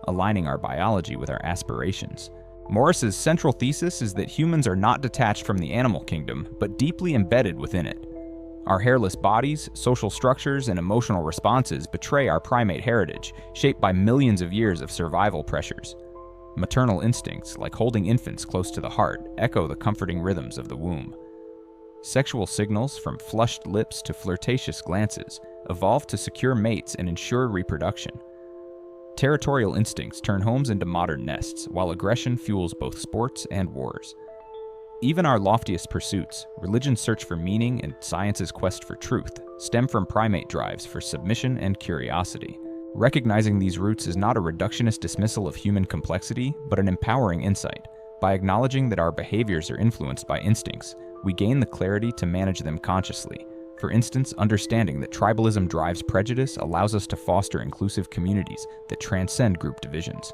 aligning our biology with our aspirations. Morris's central thesis is that humans are not detached from the animal kingdom, but deeply embedded within it. Our hairless bodies, social structures, and emotional responses betray our primate heritage, shaped by millions of years of survival pressures. Maternal instincts, like holding infants close to the heart, echo the comforting rhythms of the womb. Sexual signals, from flushed lips to flirtatious glances, evolved to secure mates and ensure reproduction. Territorial instincts turn homes into modern nests, while aggression fuels both sports and wars. Even our loftiest pursuits, religion's search for meaning and science's quest for truth, stem from primate drives for submission and curiosity. Recognizing these roots is not a reductionist dismissal of human complexity, but an empowering insight. By acknowledging that our behaviors are influenced by instincts, we gain the clarity to manage them consciously. For instance, understanding that tribalism drives prejudice allows us to foster inclusive communities that transcend group divisions.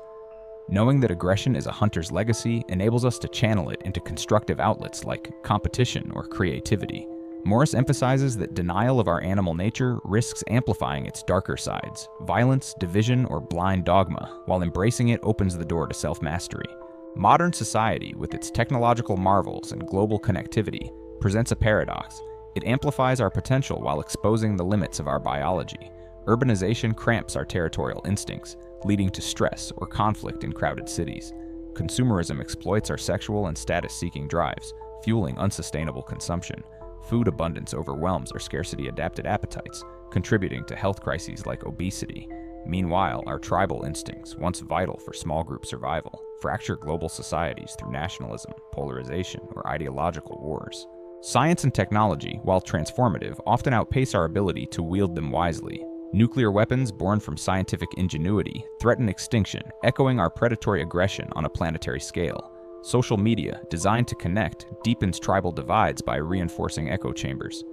Knowing that aggression is a hunter's legacy enables us to channel it into constructive outlets like competition or creativity. Morris emphasizes that denial of our animal nature risks amplifying its darker sides, violence, division, or blind dogma, while embracing it opens the door to self-mastery. Modern society, with its technological marvels and global connectivity, presents a paradox. It amplifies our potential while exposing the limits of our biology. Urbanization cramps our territorial instincts, leading to stress or conflict in crowded cities. Consumerism exploits our sexual and status-seeking drives, fueling unsustainable consumption. Food abundance overwhelms our scarcity-adapted appetites, contributing to health crises like obesity. Meanwhile, our tribal instincts, once vital for small group survival, fracture global societies through nationalism, polarization, or ideological wars. Science and technology, while transformative, often outpace our ability to wield them wisely. Nuclear weapons born from scientific ingenuity threaten extinction, echoing our predatory aggression on a planetary scale. Social media, designed to connect, deepens tribal divides by reinforcing echo chambers.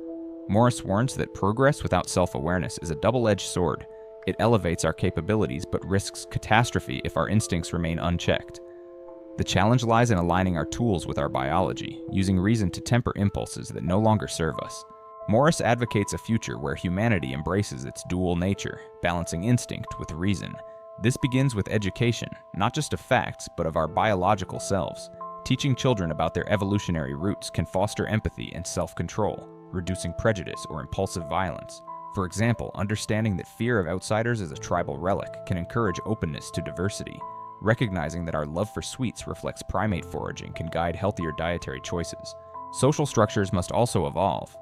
Morris warns that progress without self-awareness is a double-edged sword. It elevates our capabilities but risks catastrophe if our instincts remain unchecked. The challenge lies in aligning our tools with our biology, using reason to temper impulses that no longer serve us. Morris advocates a future where humanity embraces its dual nature, balancing instinct with reason. This begins with education, not just of facts, but of our biological selves. Teaching children about their evolutionary roots can foster empathy and self-control, reducing prejudice or impulsive violence. For example, understanding that fear of outsiders is a tribal relic can encourage openness to diversity. Recognizing that our love for sweets reflects primate foraging can guide healthier dietary choices. Social structures must also evolve.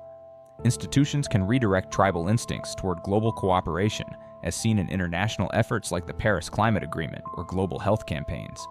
Institutions can redirect tribal instincts toward global cooperation, as seen in international efforts like the Paris Climate Agreement or global health campaigns.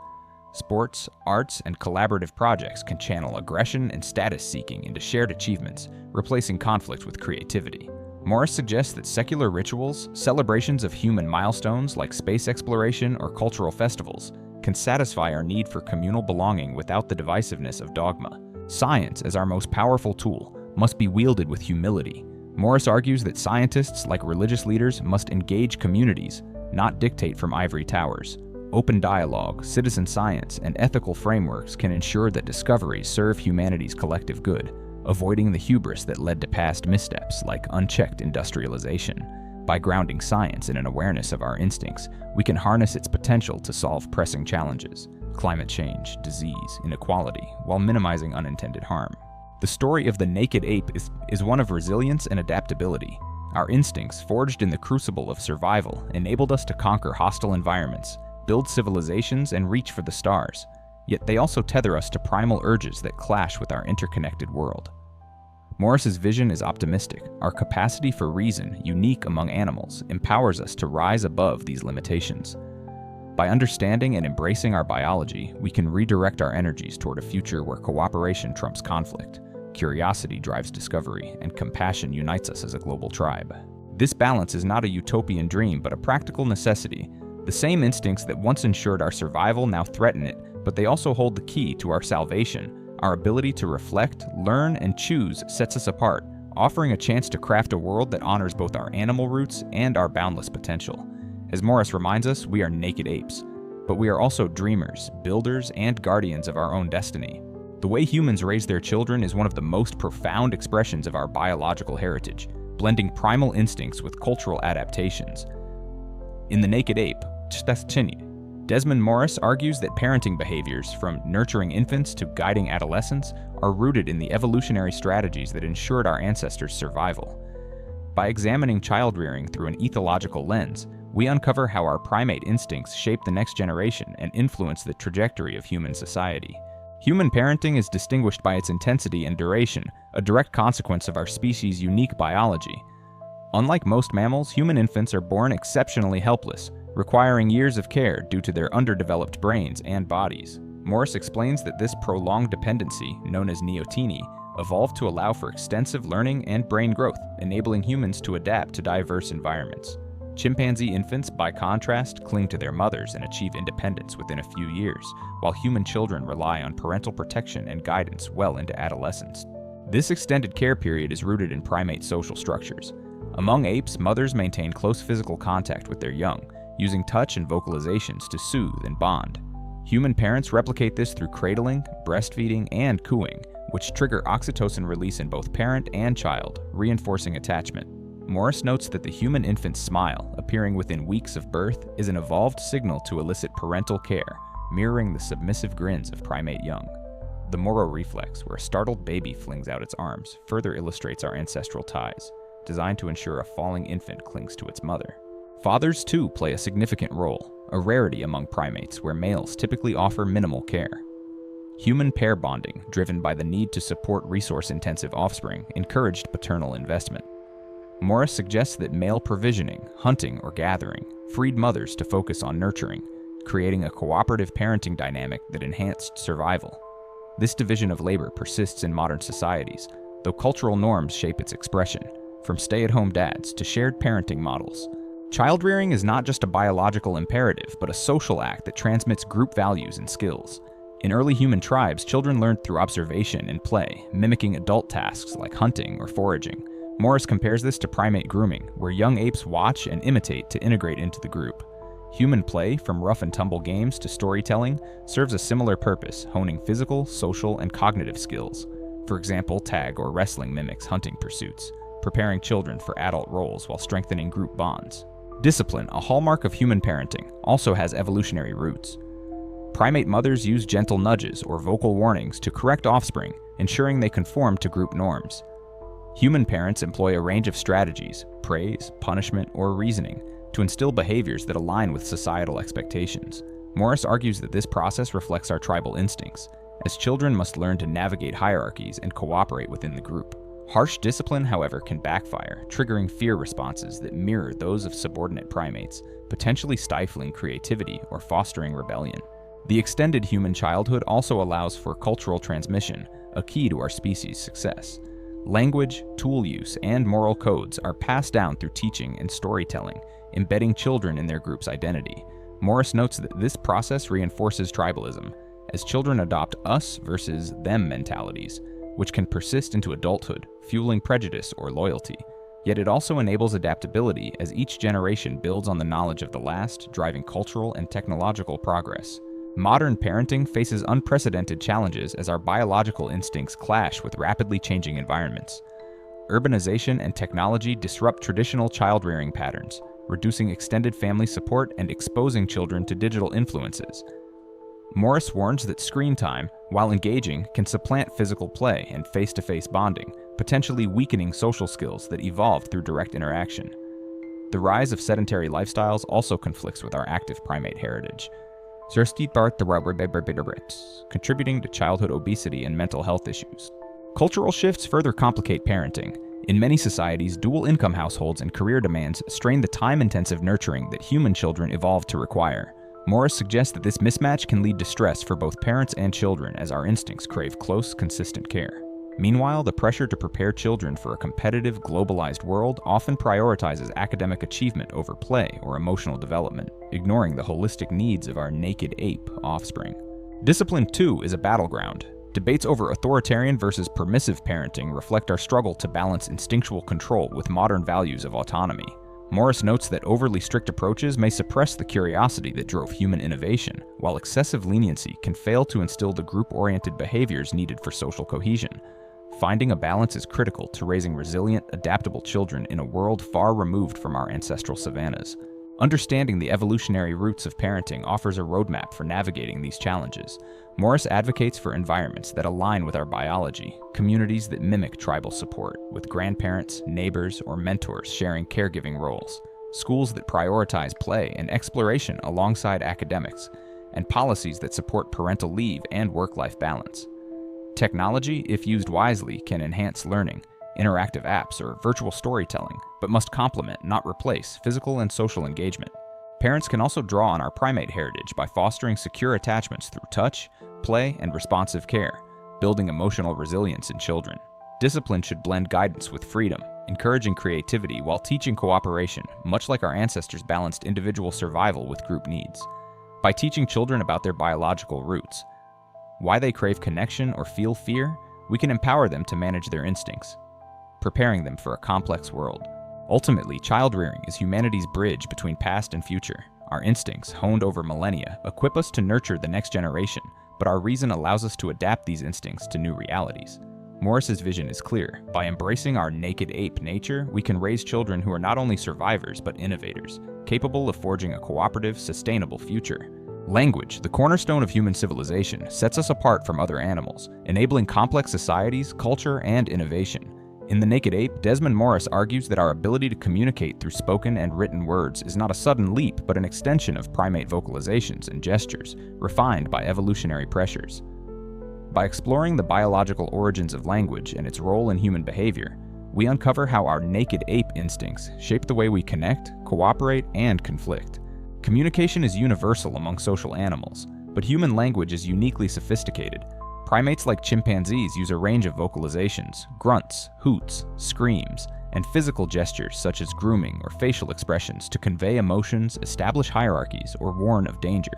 Sports, arts, and collaborative projects can channel aggression and status seeking into shared achievements, replacing conflict with creativity. Morris suggests that secular rituals, celebrations of human milestones like space exploration or cultural festivals, can satisfy our need for communal belonging without the divisiveness of dogma. Science, as our most powerful tool, must be wielded with humility. Morris argues that scientists, like religious leaders, must engage communities, not dictate from ivory towers. Open dialogue, citizen science, and ethical frameworks can ensure that discoveries serve humanity's collective good, avoiding the hubris that led to past missteps like unchecked industrialization. By grounding science in an awareness of our instincts, we can harness its potential to solve pressing challenges, climate change, disease, inequality, while minimizing unintended harm. The story of the naked ape is one of resilience and adaptability. Our instincts, forged in the crucible of survival, enabled us to conquer hostile environments, build civilizations, and reach for the stars. Yet they also tether us to primal urges that clash with our interconnected world. Morris's vision is optimistic. Our capacity for reason, unique among animals, empowers us to rise above these limitations. By understanding and embracing our biology, we can redirect our energies toward a future where cooperation trumps conflict, curiosity drives discovery, and compassion unites us as a global tribe. This balance is not a utopian dream, but a practical necessity. The same instincts that once ensured our survival now threaten it, but they also hold the key to our salvation. Our ability to reflect, learn, and choose sets us apart, offering a chance to craft a world that honors both our animal roots and our boundless potential. As Morris reminds us, we are naked apes, but we are also dreamers, builders, and guardians of our own destiny. The way humans raise their children is one of the most profound expressions of our biological heritage, blending primal instincts with cultural adaptations. In The Naked Ape, Desmond Morris argues that parenting behaviors, from nurturing infants to guiding adolescents, are rooted in the evolutionary strategies that ensured our ancestors' survival. By examining child-rearing through an ethological lens, we uncover how our primate instincts shape the next generation and influence the trajectory of human society. Human parenting is distinguished by its intensity and duration, a direct consequence of our species' unique biology. Unlike most mammals, human infants are born exceptionally helpless, requiring years of care due to their underdeveloped brains and bodies. Morris explains that this prolonged dependency, known as neoteny, evolved to allow for extensive learning and brain growth, enabling humans to adapt to diverse environments. Chimpanzee infants, by contrast, cling to their mothers and achieve independence within a few years, while human children rely on parental protection and guidance well into adolescence. This extended care period is rooted in primate social structures. Among apes, mothers maintain close physical contact with their young, using touch and vocalizations to soothe and bond. Human parents replicate this through cradling, breastfeeding, and cooing, which trigger oxytocin release in both parent and child, reinforcing attachment. Morris notes that the human infant's smile, appearing within weeks of birth, is an evolved signal to elicit parental care, mirroring the submissive grins of primate young. The Moro reflex, where a startled baby flings out its arms, further illustrates our ancestral ties, designed to ensure a falling infant clings to its mother. Fathers, too, play a significant role, a rarity among primates where males typically offer minimal care. Human pair bonding, driven by the need to support resource-intensive offspring, encouraged paternal investment. Morris suggests that male provisioning, hunting, or gathering freed mothers to focus on nurturing, creating a cooperative parenting dynamic that enhanced survival. This division of labor persists in modern societies, though cultural norms shape its expression, from stay-at-home dads to shared parenting models. Child-rearing is not just a biological imperative, but a social act that transmits group values and skills. In early human tribes, children learned through observation and play, mimicking adult tasks like hunting or foraging. Morris compares this to primate grooming, where young apes watch and imitate to integrate into the group. Human play, from rough and tumble games to storytelling, serves a similar purpose, honing physical, social, and cognitive skills. For example, tag or wrestling mimics hunting pursuits, preparing children for adult roles while strengthening group bonds. Discipline, a hallmark of human parenting, also has evolutionary roots. Primate mothers use gentle nudges or vocal warnings to correct offspring, ensuring they conform to group norms. Human parents employ a range of strategies, praise, punishment, or reasoning, to instill behaviors that align with societal expectations. Morris argues that this process reflects our tribal instincts, as children must learn to navigate hierarchies and cooperate within the group. Harsh discipline, however, can backfire, triggering fear responses that mirror those of subordinate primates, potentially stifling creativity or fostering rebellion. The extended human childhood also allows for cultural transmission, a key to our species' success. Language, tool use, and moral codes are passed down through teaching and storytelling, embedding children in their group's identity. Morris notes that this process reinforces tribalism, as children adopt us versus them mentalities, which can persist into adulthood, fueling prejudice or loyalty. Yet it also enables adaptability as each generation builds on the knowledge of the last, driving cultural and technological progress. Modern parenting faces unprecedented challenges as our biological instincts clash with rapidly changing environments. Urbanization and technology disrupt traditional child-rearing patterns, reducing extended family support and exposing children to digital influences. Morris warns that screen time, while engaging, can supplant physical play and face-to-face bonding, potentially weakening social skills that evolved through direct interaction. The rise of sedentary lifestyles also conflicts with our active primate heritage, contributing to childhood obesity and mental health issues. Cultural shifts further complicate parenting. In many societies, dual-income households and career demands strain the time-intensive nurturing that human children evolved to require. Morris suggests that this mismatch can lead to stress for both parents and children as our instincts crave close, consistent care. Meanwhile, the pressure to prepare children for a competitive, globalized world often prioritizes academic achievement over play or emotional development, ignoring the holistic needs of our naked ape offspring. Discipline, too, is a battleground. Debates over authoritarian versus permissive parenting reflect our struggle to balance instinctual control with modern values of autonomy. Morris notes that overly strict approaches may suppress the curiosity that drove human innovation, while excessive leniency can fail to instill the group-oriented behaviors needed for social cohesion. Finding a balance is critical to raising resilient, adaptable children in a world far removed from our ancestral savannas. Understanding the evolutionary roots of parenting offers a roadmap for navigating these challenges. Morris advocates for environments that align with our biology, communities that mimic tribal support, with grandparents, neighbors, or mentors sharing caregiving roles, schools that prioritize play and exploration alongside academics, and policies that support parental leave and work-life balance. Technology, if used wisely, can enhance learning, interactive apps, or virtual storytelling, but must complement, not replace, physical and social engagement. Parents can also draw on our primate heritage by fostering secure attachments through touch, play, and responsive care, building emotional resilience in children. Discipline should blend guidance with freedom, encouraging creativity while teaching cooperation, much like our ancestors balanced individual survival with group needs. By teaching children about their biological roots, why they crave connection or feel fear, we can empower them to manage their instincts, preparing them for a complex world. Ultimately, child-rearing is humanity's bridge between past and future. Our instincts, honed over millennia, equip us to nurture the next generation, but our reason allows us to adapt these instincts to new realities. Morris's vision is clear. By embracing our naked ape nature, we can raise children who are not only survivors but innovators, capable of forging a cooperative, sustainable future. Language, the cornerstone of human civilization, sets us apart from other animals, enabling complex societies, culture, and innovation. In The Naked Ape, Desmond Morris argues that our ability to communicate through spoken and written words is not a sudden leap, but an extension of primate vocalizations and gestures, refined by evolutionary pressures. By exploring the biological origins of language and its role in human behavior, we uncover how our naked ape instincts shape the way we connect, cooperate, and conflict. Communication is universal among social animals, but human language is uniquely sophisticated. Primates like chimpanzees use a range of vocalizations, grunts, hoots, screams, and physical gestures such as grooming or facial expressions to convey emotions, establish hierarchies, or warn of danger.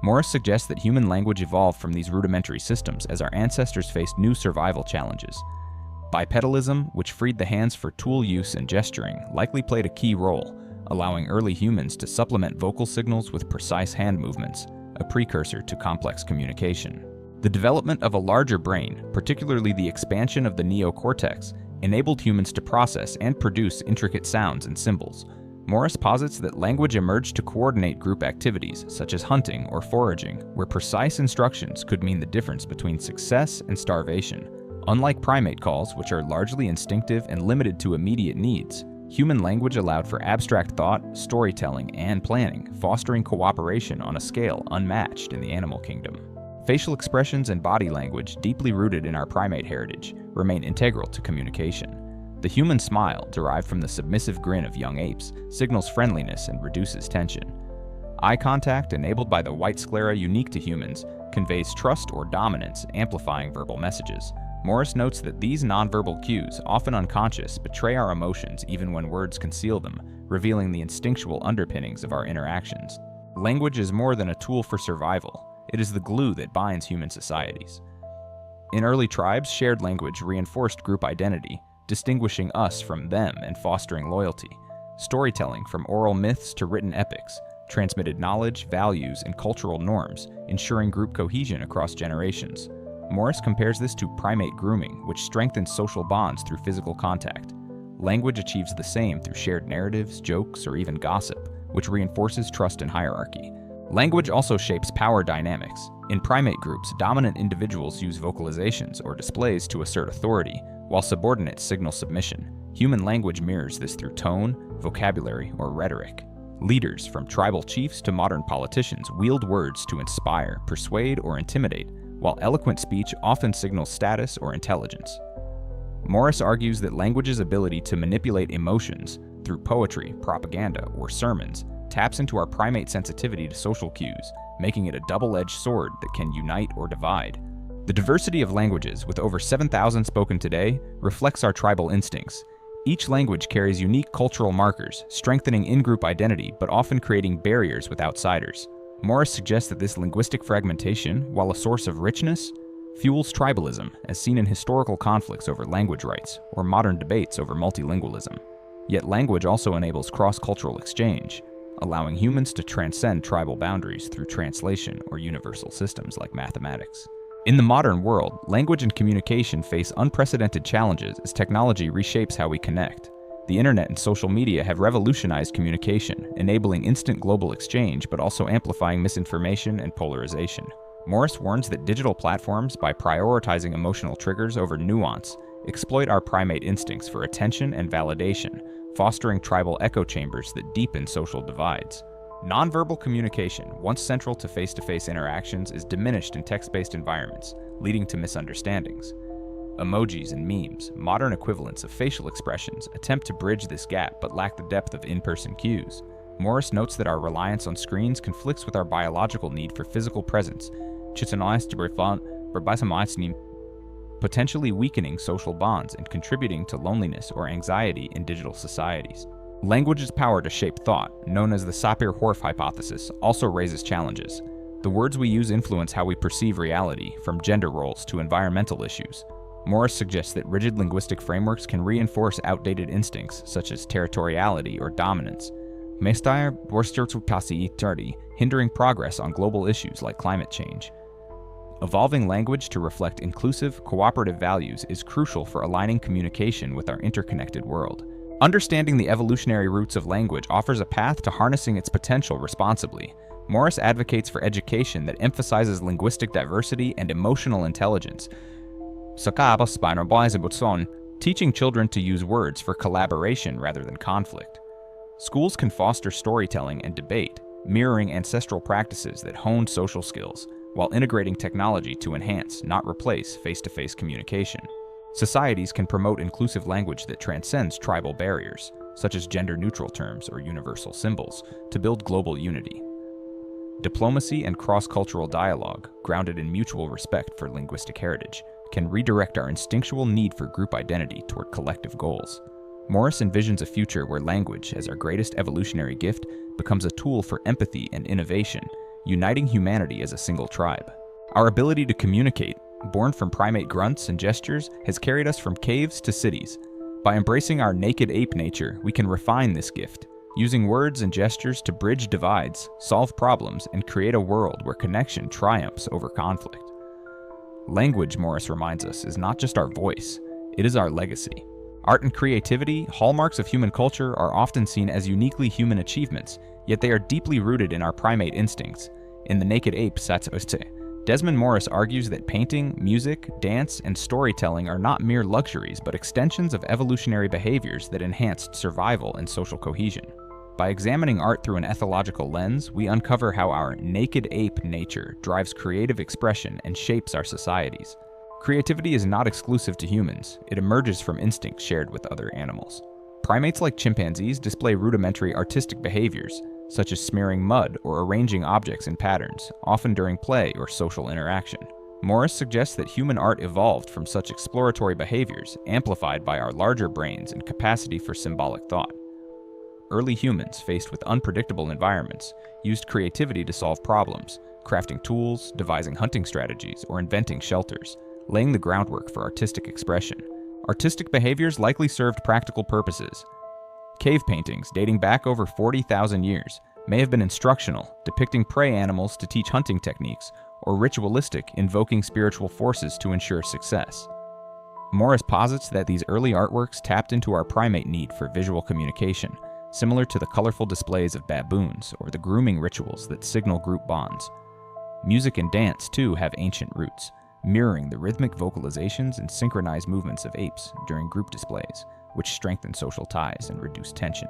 Morris suggests that human language evolved from these rudimentary systems as our ancestors faced new survival challenges. Bipedalism, which freed the hands for tool use and gesturing, likely played a key role, allowing early humans to supplement vocal signals with precise hand movements, a precursor to complex communication. The development of a larger brain, particularly the expansion of the neocortex, enabled humans to process and produce intricate sounds and symbols. Morris posits that language emerged to coordinate group activities, such as hunting or foraging, where precise instructions could mean the difference between success and starvation. Unlike primate calls, which are largely instinctive and limited to immediate needs, human language allowed for abstract thought, storytelling, and planning, fostering cooperation on a scale unmatched in the animal kingdom. Facial expressions and body language, deeply rooted in our primate heritage, remain integral to communication. The human smile, derived from the submissive grin of young apes, signals friendliness and reduces tension. Eye contact, enabled by the white sclera unique to humans, conveys trust or dominance, amplifying verbal messages. Morris notes that these nonverbal cues, often unconscious, betray our emotions even when words conceal them, revealing the instinctual underpinnings of our interactions. Language is more than a tool for survival. It is the glue that binds human societies. In early tribes, shared language reinforced group identity, distinguishing us from them and fostering loyalty. Storytelling, from oral myths to written epics, transmitted knowledge, values, and cultural norms, ensuring group cohesion across generations. Morris compares this to primate grooming, which strengthens social bonds through physical contact. Language achieves the same through shared narratives, jokes, or even gossip, which reinforces trust and hierarchy. Language also shapes power dynamics. In primate groups, dominant individuals use vocalizations or displays to assert authority, while subordinates signal submission. Human language mirrors this through tone, vocabulary, or rhetoric. Leaders, from tribal chiefs to modern politicians, wield words to inspire, persuade, or intimidate, while eloquent speech often signals status or intelligence. Morris argues that language's ability to manipulate emotions through poetry, propaganda, or sermons taps into our primate sensitivity to social cues, making it a double-edged sword that can unite or divide. The diversity of languages, with over 7,000 spoken today, reflects our tribal instincts. Each language carries unique cultural markers, strengthening in-group identity but often creating barriers with outsiders. Morris suggests that this linguistic fragmentation, while a source of richness, fuels tribalism, as seen in historical conflicts over language rights or modern debates over multilingualism. Yet language also enables cross-cultural exchange, allowing humans to transcend tribal boundaries through translation or universal systems like mathematics. In the modern world, language and communication face unprecedented challenges as technology reshapes how we connect. The internet and social media have revolutionized communication, enabling instant global exchange but also amplifying misinformation and polarization. Morris warns that digital platforms, by prioritizing emotional triggers over nuance, exploit our primate instincts for attention and validation, fostering tribal echo chambers that deepen social divides. Nonverbal communication, once central to face-to-face interactions, is diminished in text-based environments, leading to misunderstandings. Emojis and memes, modern equivalents of facial expressions, attempt to bridge this gap but lack the depth of in-person cues. Morris notes that our reliance on screens conflicts with our biological need for physical presence, potentially weakening social bonds and contributing to loneliness or anxiety in digital societies. Language's power to shape thought, known as the Sapir-Whorf hypothesis, also raises challenges. The words we use influence how we perceive reality, from gender roles to environmental issues. Morris suggests that rigid linguistic frameworks can reinforce outdated instincts, such as territoriality or dominance, hindering progress on global issues like climate change. Evolving language to reflect inclusive, cooperative values is crucial for aligning communication with our interconnected world. Understanding the evolutionary roots of language offers a path to harnessing its potential responsibly. Morris advocates for education that emphasizes linguistic diversity and emotional intelligence, teaching children to use words for collaboration rather than conflict. Schools can foster storytelling and debate, mirroring ancestral practices that honed social skills, while integrating technology to enhance, not replace, face-to-face communication. Societies can promote inclusive language that transcends tribal barriers, such as gender-neutral terms or universal symbols, to build global unity. Diplomacy and cross-cultural dialogue, grounded in mutual respect for linguistic heritage, can redirect our instinctual need for group identity toward collective goals. Morris envisions a future where language, as our greatest evolutionary gift, becomes a tool for empathy and innovation, uniting humanity as a single tribe. Our ability to communicate, born from primate grunts and gestures, has carried us from caves to cities. By embracing our naked ape nature, we can refine this gift, using words and gestures to bridge divides, solve problems, and create a world where connection triumphs over conflict. Language, Morris reminds us, is not just our voice, it is our legacy. Art and creativity, hallmarks of human culture, are often seen as uniquely human achievements, yet they are deeply rooted in our primate instincts. In The Naked Ape, Desmond Morris argues that painting, music, dance, and storytelling are not mere luxuries but extensions of evolutionary behaviors that enhanced survival and social cohesion. By examining art through an ethological lens, we uncover how our naked ape nature drives creative expression and shapes our societies. Creativity is not exclusive to humans, it emerges from instincts shared with other animals. Primates like chimpanzees display rudimentary artistic behaviors, such as smearing mud or arranging objects in patterns, often during play or social interaction. Morris suggests that human art evolved from such exploratory behaviors, amplified by our larger brains and capacity for symbolic thought. Early humans, faced with unpredictable environments, used creativity to solve problems, crafting tools, devising hunting strategies, or inventing shelters, laying the groundwork for artistic expression. Artistic behaviors likely served practical purposes. Cave paintings, dating back over 40,000 years, may have been instructional, depicting prey animals to teach hunting techniques, or ritualistic, invoking spiritual forces to ensure success. Morris posits that these early artworks tapped into our primate need for visual communication, similar to the colorful displays of baboons or the grooming rituals that signal group bonds. Music and dance, too, have ancient roots, mirroring the rhythmic vocalizations and synchronized movements of apes during group displays, which strengthen social ties and reduce tension.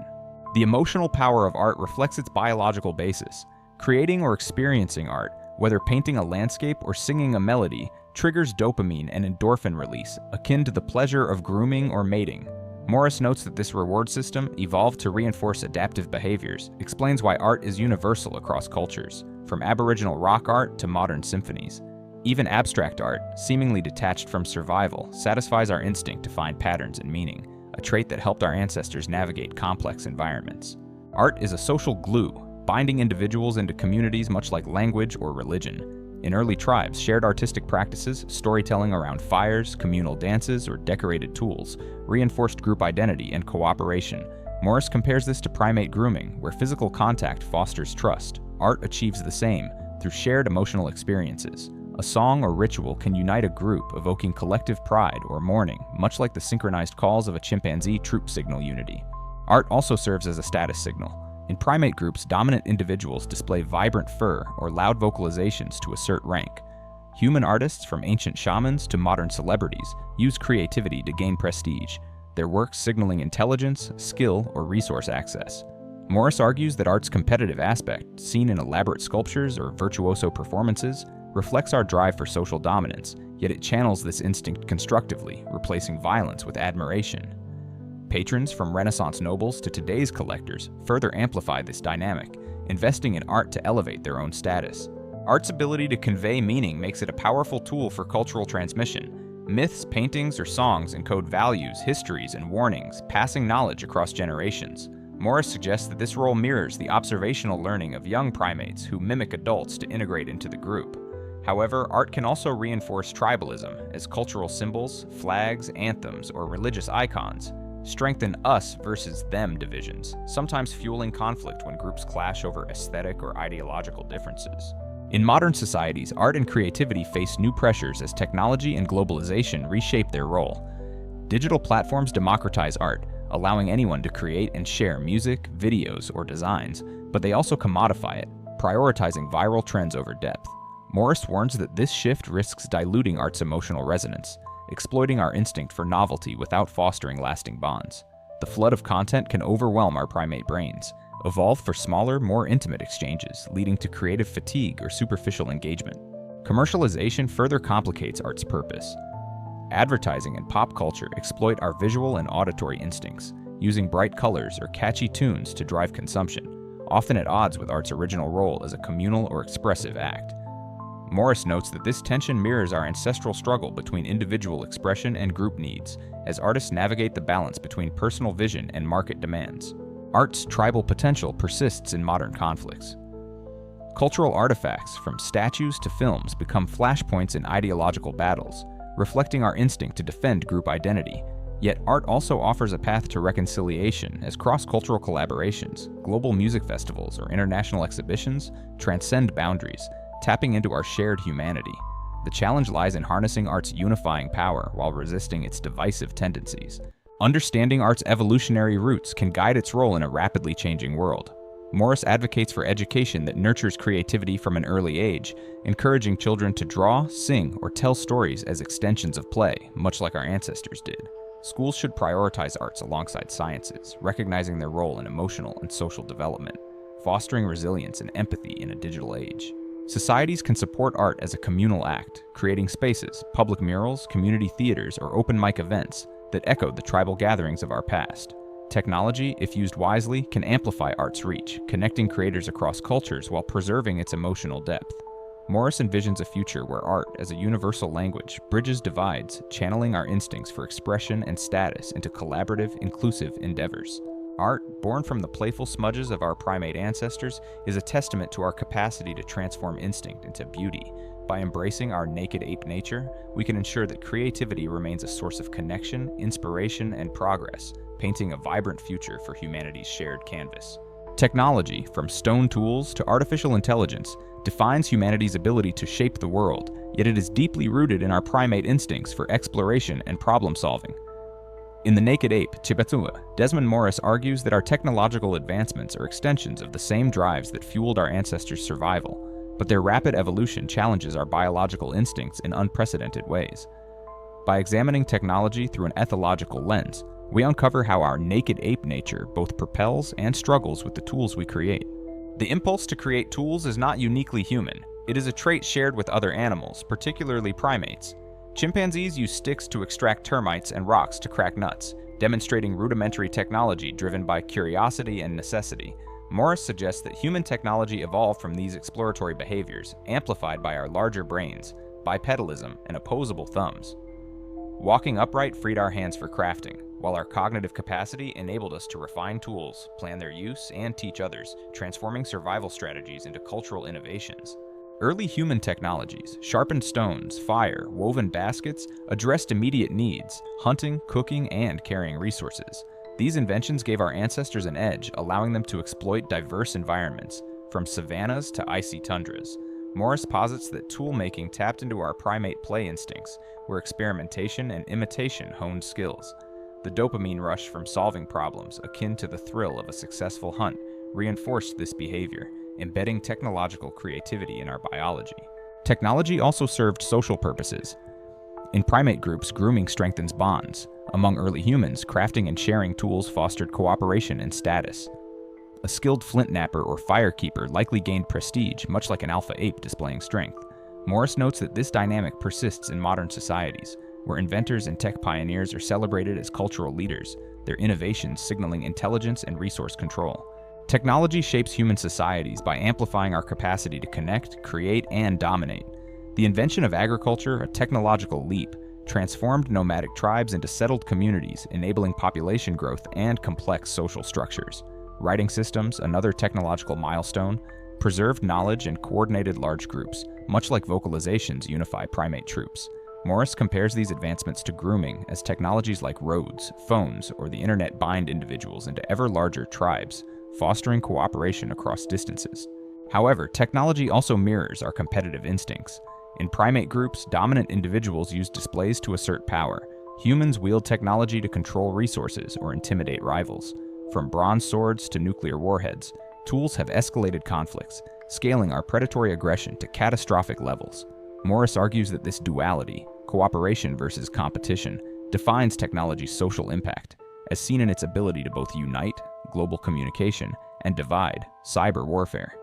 The emotional power of art reflects its biological basis. Creating or experiencing art, whether painting a landscape or singing a melody, triggers dopamine and endorphin release, akin to the pleasure of grooming or mating. Morris notes that this reward system, evolved to reinforce adaptive behaviors, explains why art is universal across cultures, from Aboriginal rock art to modern symphonies. Even abstract art, seemingly detached from survival, satisfies our instinct to find patterns and meaning, a trait that helped our ancestors navigate complex environments. Art is a social glue, binding individuals into communities much like language or religion. In early tribes, shared artistic practices, storytelling around fires, communal dances, or decorated tools, reinforced group identity and cooperation. Morris compares this to primate grooming, where physical contact fosters trust. Art achieves the same, through shared emotional experiences. A song or ritual can unite a group, evoking collective pride or mourning, much like the synchronized calls of a chimpanzee troop signal unity. Art also serves as a status signal. In primate groups, dominant individuals display vibrant fur or loud vocalizations to assert rank. Human artists, from ancient shamans to modern celebrities, use creativity to gain prestige, their works signaling intelligence, skill, or resource access. Morris argues that art's competitive aspect, seen in elaborate sculptures or virtuoso performances, reflects our drive for social dominance, yet it channels this instinct constructively, replacing violence with admiration. Patrons, from Renaissance nobles to today's collectors, further amplify this dynamic, investing in art to elevate their own status. Art's ability to convey meaning makes it a powerful tool for cultural transmission. Myths, paintings, or songs encode values, histories, and warnings, passing knowledge across generations. Morris suggests that this role mirrors the observational learning of young primates who mimic adults to integrate into the group. However, art can also reinforce tribalism, as cultural symbols, flags, anthems, or religious icons strengthen us versus them divisions, sometimes fueling conflict when groups clash over aesthetic or ideological differences. In modern societies, art and creativity face new pressures as technology and globalization reshape their role. Digital platforms democratize art, allowing anyone to create and share music, videos, or designs, but they also commodify it, prioritizing viral trends over depth. Morris warns that this shift risks diluting art's emotional resonance, exploiting our instinct for novelty without fostering lasting bonds. The flood of content can overwhelm our primate brains, evolve for smaller, more intimate exchanges, leading to creative fatigue or superficial engagement. Commercialization further complicates art's purpose. Advertising and pop culture exploit our visual and auditory instincts, using bright colors or catchy tunes to drive consumption, often at odds with art's original role as a communal or expressive act. Morris notes that this tension mirrors our ancestral struggle between individual expression and group needs, as artists navigate the balance between personal vision and market demands. Art's tribal potential persists in modern conflicts. Cultural artifacts, from statues to films, become flashpoints in ideological battles, reflecting our instinct to defend group identity. Yet art also offers a path to reconciliation as cross-cultural collaborations, global music festivals, or international exhibitions transcend boundaries, tapping into our shared humanity. The challenge lies in harnessing art's unifying power while resisting its divisive tendencies. Understanding art's evolutionary roots can guide its role in a rapidly changing world. Morris advocates for education that nurtures creativity from an early age, encouraging children to draw, sing, or tell stories as extensions of play, much like our ancestors did. Schools should prioritize arts alongside sciences, recognizing their role in emotional and social development, fostering resilience and empathy in a digital age. Societies can support art as a communal act, creating spaces, public murals, community theaters, or open mic events that echo the tribal gatherings of our past. Technology, if used wisely, can amplify art's reach, connecting creators across cultures while preserving its emotional depth. Morris envisions a future where art, as a universal language, bridges divides, channeling our instincts for expression and status into collaborative, inclusive endeavors. Art, born from the playful smudges of our primate ancestors, is a testament to our capacity to transform instinct into beauty. By embracing our naked ape nature, we can ensure that creativity remains a source of connection, inspiration, and progress, painting a vibrant future for humanity's shared canvas. Technology, from stone tools to artificial intelligence, defines humanity's ability to shape the world, yet it is deeply rooted in our primate instincts for exploration and problem-solving. In The Naked Ape, Chibatsua, Desmond Morris argues that our technological advancements are extensions of the same drives that fueled our ancestors' survival, but their rapid evolution challenges our biological instincts in unprecedented ways. By examining technology through an ethological lens, we uncover how our naked ape nature both propels and struggles with the tools we create. The impulse to create tools is not uniquely human. It is a trait shared with other animals, particularly primates. Chimpanzees use sticks to extract termites and rocks to crack nuts, demonstrating rudimentary technology driven by curiosity and necessity. Morris suggests that human technology evolved from these exploratory behaviors, amplified by our larger brains, bipedalism, and opposable thumbs. Walking upright freed our hands for crafting, while our cognitive capacity enabled us to refine tools, plan their use, and teach others, transforming survival strategies into cultural innovations. Early human technologies, sharpened stones, fire, woven baskets, addressed immediate needs, hunting, cooking, and carrying resources. These inventions gave our ancestors an edge, allowing them to exploit diverse environments, from savannas to icy tundras. Morris posits that tool-making tapped into our primate play instincts, where experimentation and imitation honed skills. The dopamine rush from solving problems, akin to the thrill of a successful hunt, reinforced this behavior, embedding technological creativity in our biology. Technology also served social purposes. In primate groups, grooming strengthens bonds. Among early humans, crafting and sharing tools fostered cooperation and status. A skilled flint knapper or firekeeper likely gained prestige, much like an alpha ape displaying strength. Morris notes that this dynamic persists in modern societies, where inventors and tech pioneers are celebrated as cultural leaders, their innovations signaling intelligence and resource control. Technology shapes human societies by amplifying our capacity to connect, create, and dominate. The invention of agriculture, a technological leap, transformed nomadic tribes into settled communities, enabling population growth and complex social structures. Writing systems, another technological milestone, preserved knowledge and coordinated large groups, much like vocalizations unify primate troops. Morris compares these advancements to grooming, as technologies like roads, phones, or the internet bind individuals into ever larger tribes, fostering cooperation across distances. However, technology also mirrors our competitive instincts. In primate groups, dominant individuals use displays to assert power. Humans wield technology to control resources or intimidate rivals. From bronze swords to nuclear warheads, tools have escalated conflicts, scaling our predatory aggression to catastrophic levels. Morris argues that this duality, cooperation versus competition, defines technology's social impact, as seen in its ability to both unite, global communication, and divide, cyber warfare.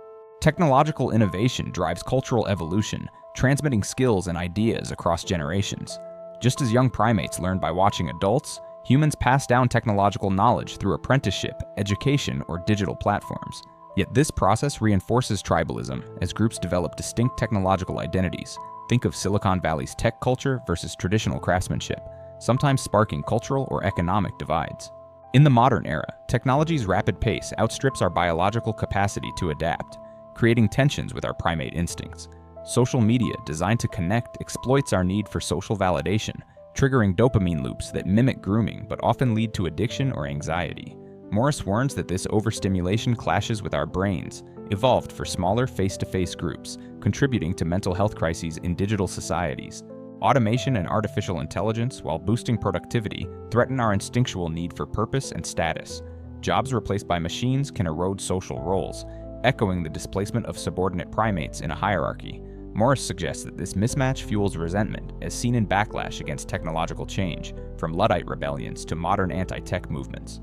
Technological innovation drives cultural evolution, transmitting skills and ideas across generations. Just as young primates learn by watching adults, humans pass down technological knowledge through apprenticeship, education, or digital platforms. Yet this process reinforces tribalism as groups develop distinct technological identities. Think of Silicon Valley's tech culture versus traditional craftsmanship, sometimes sparking cultural or economic divides. In the modern era, technology's rapid pace outstrips our biological capacity to adapt. creating tensions with our primate instincts. Social media, designed to connect, exploits our need for social validation, triggering dopamine loops that mimic grooming but often lead to addiction or anxiety. Morris warns that this overstimulation clashes with our brains, evolved for smaller face-to-face groups, contributing to mental health crises in digital societies. Automation and artificial intelligence, while boosting productivity, threaten our instinctual need for purpose and status. Jobs replaced by machines can erode social roles, echoing the displacement of subordinate primates in a hierarchy. Morris suggests that this mismatch fuels resentment, as seen in backlash against technological change, from Luddite rebellions to modern anti-tech movements.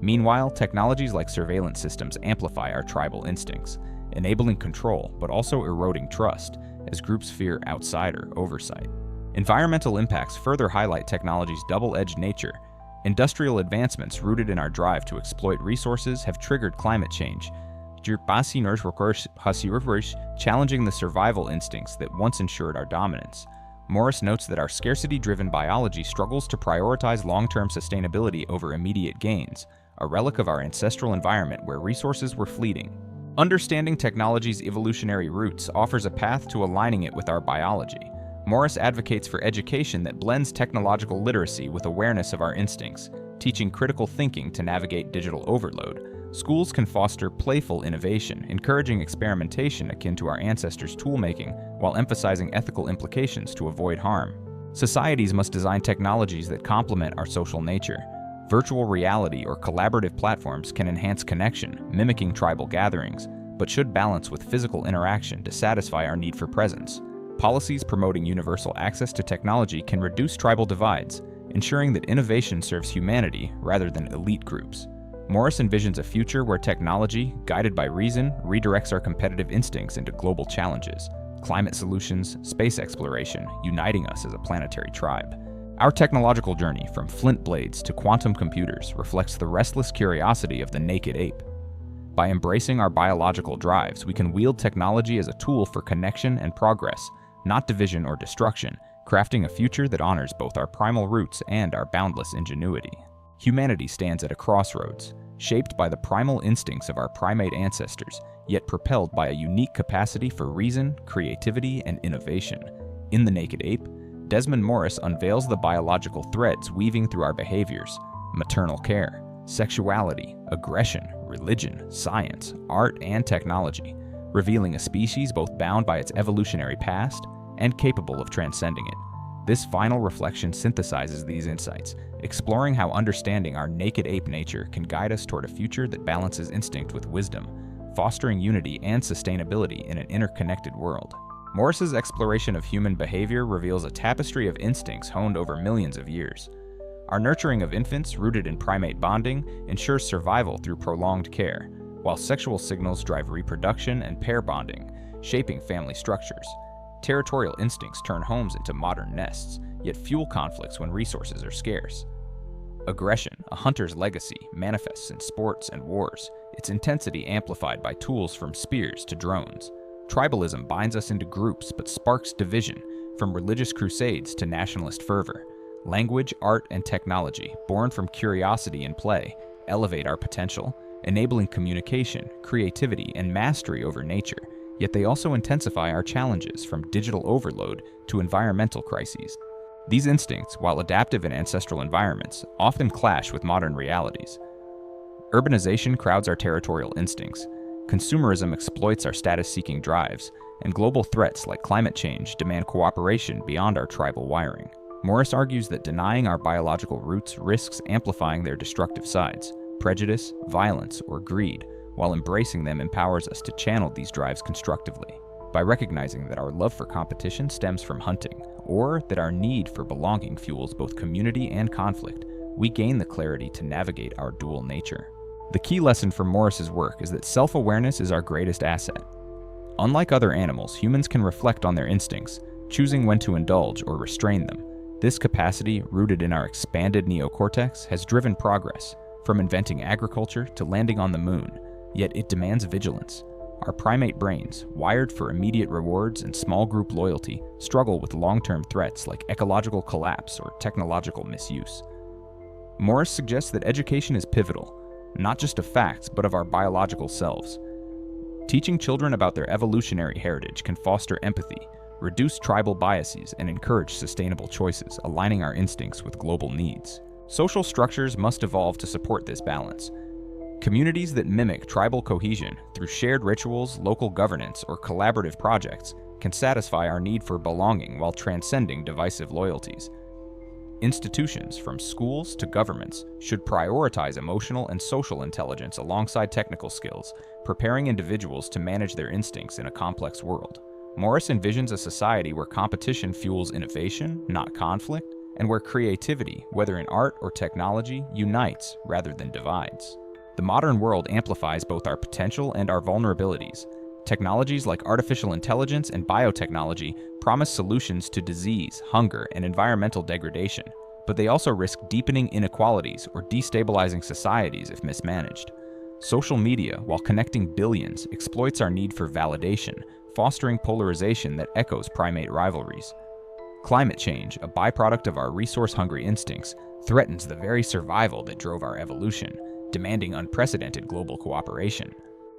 Meanwhile, technologies like surveillance systems amplify our tribal instincts, enabling control but also eroding trust, as groups fear outsider oversight. Environmental impacts further highlight technology's double-edged nature. Industrial advancements rooted in our drive to exploit resources have triggered climate change, challenging the survival instincts that once ensured our dominance. Morris notes that our scarcity-driven biology struggles to prioritize long-term sustainability over immediate gains, a relic of our ancestral environment where resources were fleeting. Understanding technology's evolutionary roots offers a path to aligning it with our biology. Morris advocates for education that blends technological literacy with awareness of our instincts, teaching critical thinking to navigate digital overload. Schools can foster playful innovation, encouraging experimentation akin to our ancestors' toolmaking, while emphasizing ethical implications to avoid harm. Societies must design technologies that complement our social nature. Virtual reality or collaborative platforms can enhance connection, mimicking tribal gatherings, but should balance with physical interaction to satisfy our need for presence. Policies promoting universal access to technology can reduce tribal divides, ensuring that innovation serves humanity rather than elite groups. Morris envisions a future where technology, guided by reason, redirects our competitive instincts into global challenges, climate solutions, space exploration, uniting us as a planetary tribe. Our technological journey, from flint blades to quantum computers, reflects the restless curiosity of the naked ape. By embracing our biological drives, we can wield technology as a tool for connection and progress, not division or destruction, crafting a future that honors both our primal roots and our boundless ingenuity. Humanity stands at a crossroads, shaped by the primal instincts of our primate ancestors, yet propelled by a unique capacity for reason, creativity, and innovation. In The Naked Ape, Desmond Morris unveils the biological threads weaving through our behaviors: maternal care, sexuality, aggression, religion, science, art, and technology, revealing a species both bound by its evolutionary past and capable of transcending it. This final reflection synthesizes these insights, exploring how understanding our naked ape nature can guide us toward a future that balances instinct with wisdom, fostering unity and sustainability in an interconnected world. Morris's exploration of human behavior reveals a tapestry of instincts honed over millions of years. Our nurturing of infants, rooted in primate bonding, ensures survival through prolonged care, while sexual signals drive reproduction and pair bonding, shaping family structures. Territorial instincts turn homes into modern nests, yet fuel conflicts when resources are scarce. Aggression, a hunter's legacy, manifests in sports and wars, its intensity amplified by tools from spears to drones. Tribalism binds us into groups but sparks division, from religious crusades to nationalist fervor. Language, art, and technology, born from curiosity and play, elevate our potential, enabling communication, creativity, and mastery over nature. Yet they also intensify our challenges, from digital overload to environmental crises. These instincts, while adaptive in ancestral environments, often clash with modern realities. Urbanization crowds our territorial instincts, consumerism exploits our status-seeking drives, and global threats like climate change demand cooperation beyond our tribal wiring. Morris argues that denying our biological roots risks amplifying their destructive sides: prejudice, violence, or greed, while embracing them empowers us to channel these drives constructively. By recognizing that our love for competition stems from hunting, or that our need for belonging fuels both community and conflict, we gain the clarity to navigate our dual nature. The key lesson from Morris's work is that self-awareness is our greatest asset. Unlike other animals, humans can reflect on their instincts, choosing when to indulge or restrain them. This capacity, rooted in our expanded neocortex, has driven progress, from inventing agriculture to landing on the moon, yet it demands vigilance. Our primate brains, wired for immediate rewards and small group loyalty, struggle with long-term threats like ecological collapse or technological misuse. Morris suggests that education is pivotal, not just of facts, but of our biological selves. Teaching children about their evolutionary heritage can foster empathy, reduce tribal biases, and encourage sustainable choices, aligning our instincts with global needs. Social structures must evolve to support this balance. Communities that mimic tribal cohesion through shared rituals, local governance, or collaborative projects can satisfy our need for belonging while transcending divisive loyalties. Institutions, from schools to governments, should prioritize emotional and social intelligence alongside technical skills, preparing individuals to manage their instincts in a complex world. Morris envisions a society where competition fuels innovation, not conflict, and where creativity, whether in art or technology, unites rather than divides. The modern world amplifies both our potential and our vulnerabilities. Technologies like artificial intelligence and biotechnology promise solutions to disease, hunger, and environmental degradation, but they also risk deepening inequalities or destabilizing societies if mismanaged. Social media, while connecting billions, exploits our need for validation, fostering polarization that echoes primate rivalries. Climate change, a byproduct of our resource-hungry instincts, threatens the very survival that drove our evolution, demanding unprecedented global cooperation.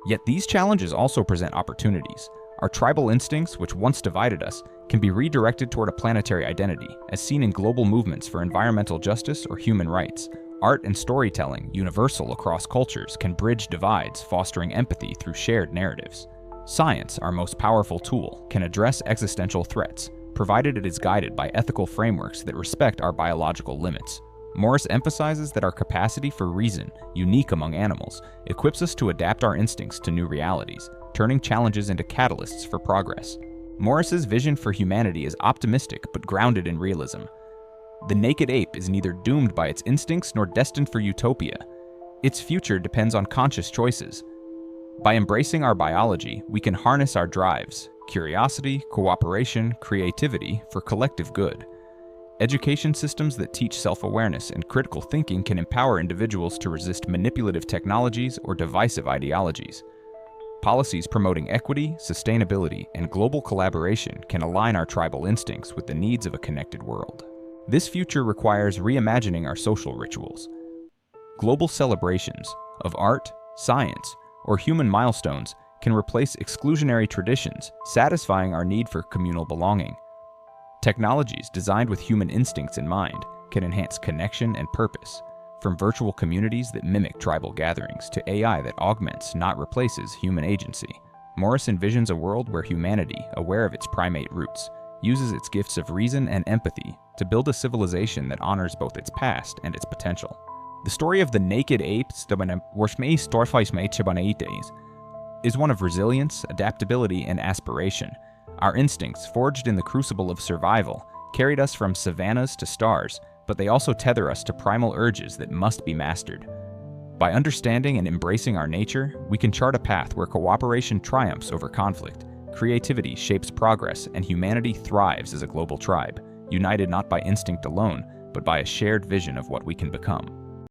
Yet these challenges also present opportunities. Our tribal instincts, which once divided us, can be redirected toward a planetary identity, as seen in global movements for environmental justice or human rights. Art and storytelling, universal across cultures, can bridge divides, fostering empathy through shared narratives. Science, our most powerful tool, can address existential threats, provided it is guided by ethical frameworks that respect our biological limits. Morris emphasizes that our capacity for reason, unique among animals, equips us to adapt our instincts to new realities, turning challenges into catalysts for progress. Morris's vision for humanity is optimistic but grounded in realism. The naked ape is neither doomed by its instincts nor destined for utopia. Its future depends on conscious choices. By embracing our biology, we can harness our drives, curiosity, cooperation, creativity for collective good. Education systems that teach self-awareness and critical thinking can empower individuals to resist manipulative technologies or divisive ideologies. Policies promoting equity, sustainability, and global collaboration can align our tribal instincts with the needs of a connected world. This future requires reimagining our social rituals. Global celebrations of art, science, or human milestones can replace exclusionary traditions, satisfying our need for communal belonging. Technologies designed with human instincts in mind can enhance connection and purpose, from virtual communities that mimic tribal gatherings to AI that augments, not replaces, human agency. Morris envisions a world where humanity, aware of its primate roots, uses its gifts of reason and empathy to build a civilization that honors both its past and its potential. The story of the naked apes is one of resilience, adaptability, and aspiration. Our instincts, forged in the crucible of survival, carried us from savannas to stars, but they also tether us to primal urges that must be mastered. By understanding and embracing our nature, we can chart a path where cooperation triumphs over conflict, creativity shapes progress, and humanity thrives as a global tribe, united not by instinct alone, but by a shared vision of what we can become.